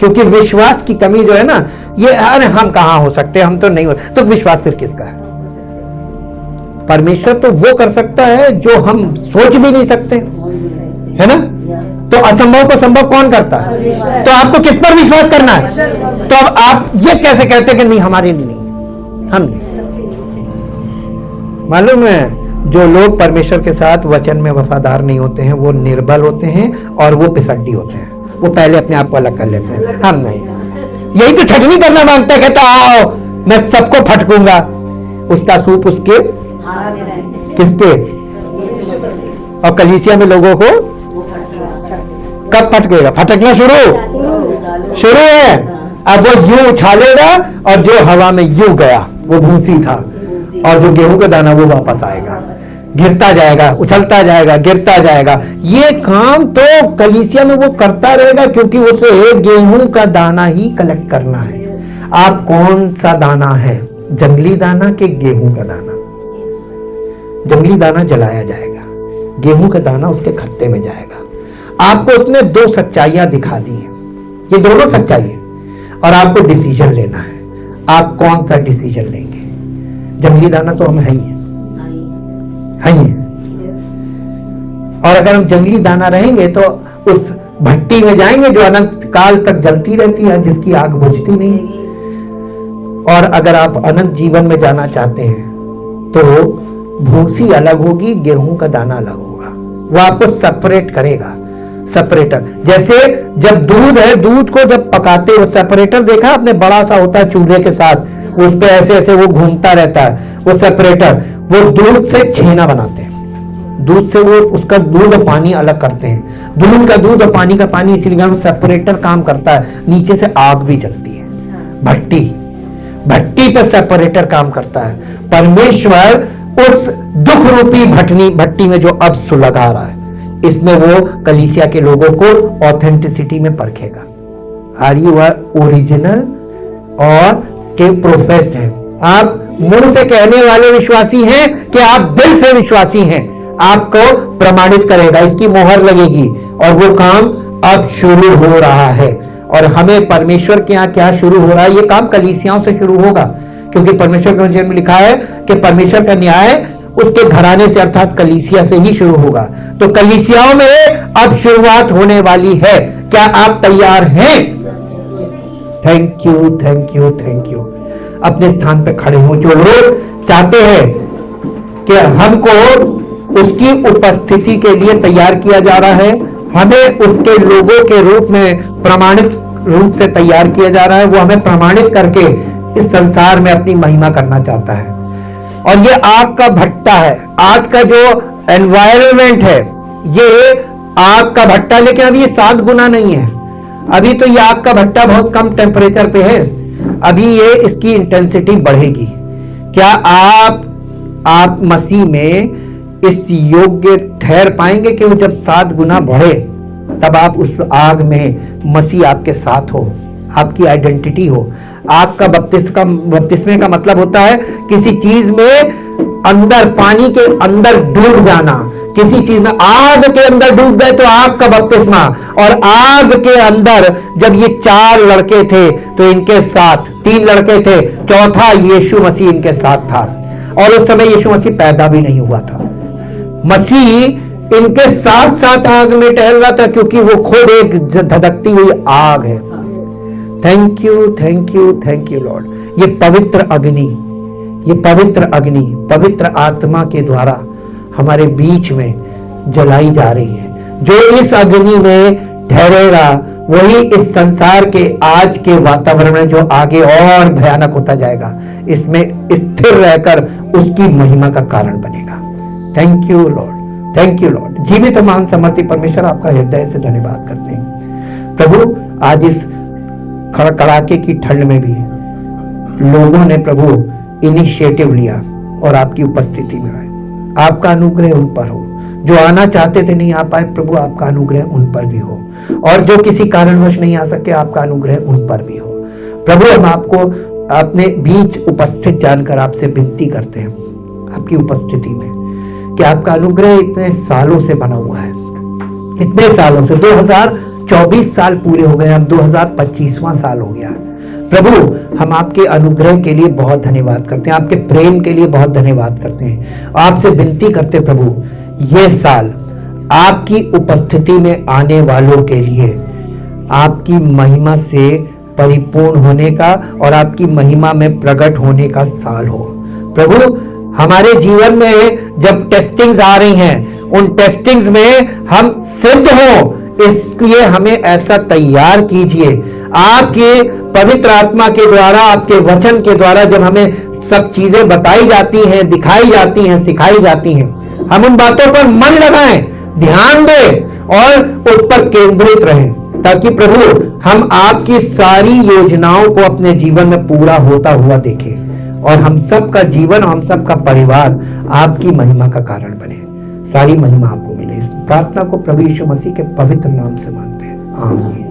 क्योंकि विश्वास की कमी जो है ना, ये अरे हम कहां हो सकते, हम तो नहीं हो, तो विश्वास फिर किसका है? परमेश्वर तो वो कर सकता है जो हम सोच भी नहीं सकते, है ना? तो असंभव को संभव कौन करता है? तो आपको किस पर विश्वास करना है? तो अब आप ये कैसे कहते हैं कि नहीं हमारे लिए नहीं, हम नहीं? मालूम है, जो लोग परमेश्वर के साथ वचन में वफादार नहीं होते हैं, वो निर्बल होते हैं और वो पिसड्डी होते हैं। वो पहले अपने आप को अलग कर लेते हैं, हम नहीं। यही तो ठगनी करना मांगता है, कहता आओ मैं सबको फटकूंगा। उसका सूप उसके किसके? और कलीसिया में लोगों को कब फटकेगा? फटकना शुरू है। अब वो यूं उछालेगा और जो हवा में यूं गया वो भूसी था, और जो गेहूं का दाना वो वापस आएगा, गिरता जाएगा, उछलता जाएगा, गिरता जाएगा। ये काम तो कलीसिया में वो करता रहेगा, क्योंकि उसे गेहूं का दाना ही कलेक्ट करना है। आप कौन सा दाना है, जंगली दाना के गेहूं का दाना? जंगली दाना जलाया जाएगा, गेहूं का दाना उसके खत्ते में जाएगा। आपको उसने 2 सच्चाइयां दिखा दी हैं, ये दोनों सच्चाई है, और आपको डिसीजन लेना है। आप कौन सा डिसीजन लेंगे? जंगली दाना तो हम है ही है। और अगर हम जंगली दाना रहेंगे तो उस भट्टी में जाएंगे जो अनंत काल तक जलती रहती है, जिसकी आग बुझती नहीं। और अगर आप अनंत जीवन में जाना चाहते हैं तो भूसी अलग होगी, गेहूं का दाना अलग होगा, वो आपको सेपरेट करेगा। सेपरेटर, जैसे जब दूध है, दूध को जब पकाते हो, सेपरेटर देखा आपने, बड़ा सा होता है चूल्हे के साथ, उस पे ऐसे ऐसे वो घूमता रहता है, वो सेपरेटर, वो दूध से छेना बनाते हैं, दूध से वो उसका दूध और पानी अलग करते हैं, दूध का दूध और पानी का पानी, इसीलिए वो सेपरेटर काम करता है। नीचे से आग भी जलती है, भट्टी, भट्टी पर सेपरेटर काम करता है। परमेश्वर उस दुख रूपी भट्टी में जो अब सुलगा रहा है, इसमें वो कलीसिया के लोगों को ऑथेंटिसिटी में परखेगा। आर यू आर ओरिजिनल और के प्रोफेस्ड हैं, आप मुंह से कहने वाले विश्वासी हैं कि आप दिल से विश्वासी हैं, आपको प्रमाणित करेगा, इसकी मोहर लगेगी। और वो काम अब शुरू हो रहा है। और हमें परमेश्वर के यहाँ क्या शुरू हो रहा है, ये काम कलीसियाओं से शुरू होगा, क्योंकि परमेश्वर के वचन में लिखा है कि परमेश्वर का न्याय उसके घराने से अर्थात कलीसिया से ही शुरू होगा। तो कलीसियाओं में अब शुरुआत होने वाली है। क्या आप तैयार हैं? Thank you, thank you, thank you. अपने स्थान पे खड़े हो। जो लोग चाहते हैं कि हमको उसकी उपस्थिति के लिए तैयार किया जा रहा है, हमें उसके लोगों के रूप में प्रमाणित रूप से तैयार किया जा रहा है, वो हमें प्रमाणित करके इस संसार में अपनी महिमा करना चाहता है। और ये आग का भट्टा है, आज का जो एनवायरनमेंट है ये आग का भट्टा, लेकिन अभी ये 7 गुना नहीं है। अभी तो ये आग का भट्टा बहुत कम टेम्परेचर पे है, अभी ये इसकी इंटेंसिटी बढ़ेगी। क्या आप मसीह में इस योग्य ठहर पाएंगे कि वो जब 7 गुना बढ़े तब आप उस आग में मसीह आपके साथ हो, आपकी आइडेंटिटी हो। आपका बपतिस्मे का मतलब होता है किसी चीज में अंदर, पानी के अंदर डूब जाना, किसी चीज में आग के अंदर डूब गए तो आग का बपतिस्मा। और आग के अंदर जब ये 4 लड़के थे तो इनके साथ 3 लड़के थे, चौथा यीशु मसीह इनके साथ था। और उस समय यीशु मसीह पैदा भी नहीं हुआ था। मसीह इनके साथ साथ आग में टहल रहा था, क्योंकि वो खुद एक धधकती हुई आग है। Thank you, thank you, thank you Lord. ये पवित्र अग्नि, ये पवित्र अग्नि पवित्र आत्मा के द्वारा हमारे बीच में जलाई जा रही है। जो इस अग्नि में ठहरेगा वही इस संसार के आज के वातावरण में जो आगे और भयानक होता जाएगा, इसमें स्थिर रहकर उसकी महिमा का कारण बनेगा। Thank you Lord, thank you Lord. जीवित और महान समर्थी परमेश्वर, आपका हृदय से धन्यवाद करते हैं प्रभु। आज इस कड़ाके की ठंड में भी लोगों ने प्रभु इनिशिएटिव लिया और आपकी उपस्थिति में आए। आपका अनुग्रह उन पर हो। जो आना चाहते थे नहीं आ पाए, प्रभु आपका अनुग्रह उन पर भी हो। और जो किसी कारणवश नहीं आ सके, आपका अनुग्रह उन पर भी हो। प्रभु हम आपको अपने बीच उपस्थित जानकर आपसे विनती करते हैं आपकी उपस्थिति में कि आपका अनुग्रह इतने सालों से बना हुआ है, इतने सालों से 2024 साल पूरे हो गए, अब 2025वां साल हो गया। प्रभु हम आपके अनुग्रह के लिए बहुत धन्यवाद करते हैं, आपके प्रेम के लिए बहुत धन्यवाद करते हैं। आपसे विनती करते प्रभु, ये साल आपकी उपस्थिति में आने वालों के लिए आपकी महिमा से परिपूर्ण होने का और आपकी महिमा में प्रकट होने का साल हो। प्रभु हमारे जीवन में जब टेस्टिंग्स आ रही हैं, उन टेस्टिंग्स में हम सिद्ध हो, इसलिए हमें ऐसा तैयार कीजिए। आपके पवित्र आत्मा के द्वारा, आपके वचन के द्वारा जब हमें सब चीजें बताई जाती हैं, दिखाई जाती हैं, सिखाई जाती हैं, हम उन बातों पर मन लगाएं, ध्यान दें और उस पर केंद्रित रहें, ताकि प्रभु हम आपकी सारी योजनाओं को अपने जीवन में पूरा होता हुआ देखें और हम सबका जीवन, हम सबका परिवार आपकी महिमा का कारण बने। सारी महिमा आपको मिले। इस प्रार्थना को प्रभु यीशु मसीह के पवित्र नाम से मांगते हैं, आमीन।